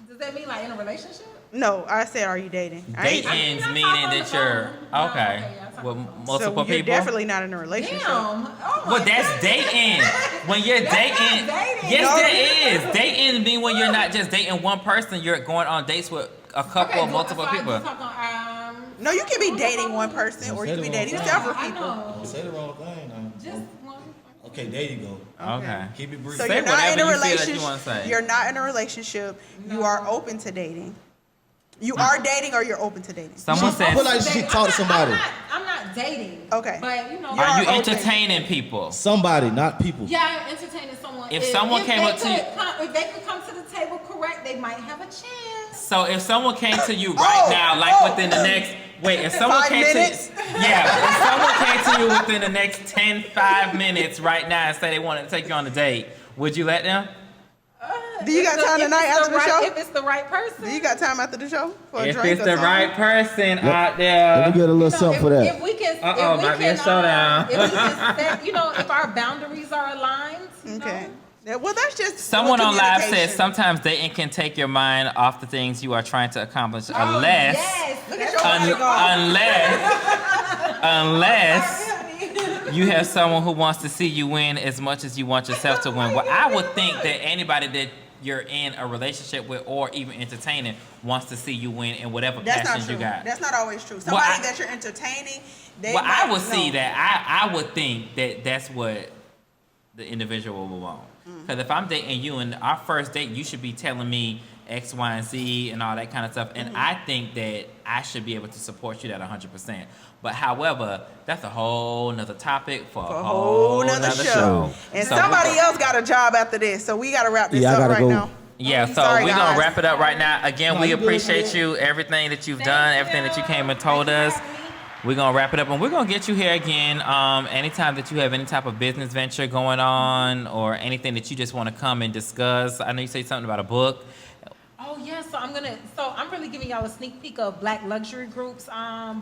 Does that mean like in a relationship? No, I said, are you dating? I ain't- Dating's I'm not meaning talking that on the you're phone. No, okay okay, yeah, I'm talking with on the phone. multiple so you're people. definitely not in a relationship. Damn. Oh my Well, that's God. dating. When you're That's dating, not dating. yes, No. that is. Dating mean when you're not just dating one person, you're going on dates with a couple or multiple so I people. just talk on, No, you can be dating one person or you can be dating Yeah, several I people. know. Don't say the wrong thing now. Just one. Okay, there you go. Okay. Keep it brief. So Say you're not in whatever a you feel that you relationship. wanna say. You're not in a relationship. You No. are open to dating. You are dating or you're open to dating. Someone I feel says, like she talk to somebody. I'm not dating. Okay. But you know. You're are you open. entertaining people? Somebody, not people. Yeah, I'm entertaining someone. If someone came they up to you- if they could come to the table correct, they might have a chance. So if someone came to you right now, like within the next, if someone 5 came minutes? to if someone came to you within the next 5 minutes right now and say they wanted to take you on a date, would you let them? Do you got time tonight after the show? If it's the right person. Do you got time after the show for a If drink it's or the something? right person out Let me there. get a little You know, something for that. If we can, Uh-oh, if we might be can, a showdown. If we can set, if our boundaries are aligned. you Okay. know. Yeah, well, that's just Someone on live says communication. sometimes dating can take your mind off the things you are trying to accomplish, Oh, unless yes. Look at your body go. unless you have someone who wants to see you win as much as you want yourself to win. Well, I would think that anybody that you're in a relationship with or even entertaining wants to see you win in whatever That's not passions true. you got. That's not always true. Somebody I- that you're entertaining, they Well, I might would see know. that. I would think that that's what the individual will want. Because if I'm dating you and our first date, you should be telling me X, Y, and Z and all that kind of stuff. And I think that I should be able to support you that 100%. But however, that's a whole nother topic for a whole nother show. And So somebody we go- else got a job after this, so we got to wrap this Yeah, I up gotta right go. now. Yeah, so Sorry, we're guys. going to wrap it up right now. Again, No, we you good, appreciate you you, everything that you've done, everything that you came and told us. We're going to wrap it up, and we're going to get you here again anytime that you have any type of business venture going on or anything that you just want to come and discuss. I know you say something about a book. Oh yeah, so I'm really giving y'all a sneak peek of Black Luxury Group's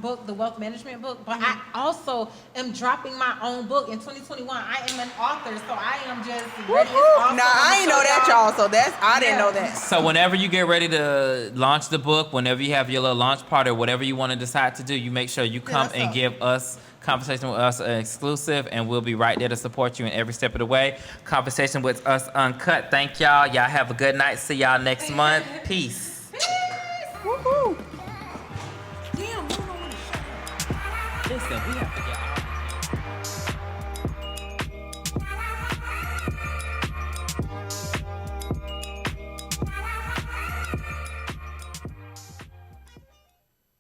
book, the Wealth Management book. But I also am dropping my own book in 2021. I am an author, so I am just ready. Woo-hoo. Nah, I ain't know that, y'all. So I didn't know that. So whenever you get ready to launch the book, whenever you have your little launch party or whatever you want to decide to do, you make sure you come that's and up. give us Conversation with Us exclusive, and we'll be right there to support you in every step of the way. Conversation with Us Uncut. Thank y'all. Y'all have a good night. See y'all next month. Peace.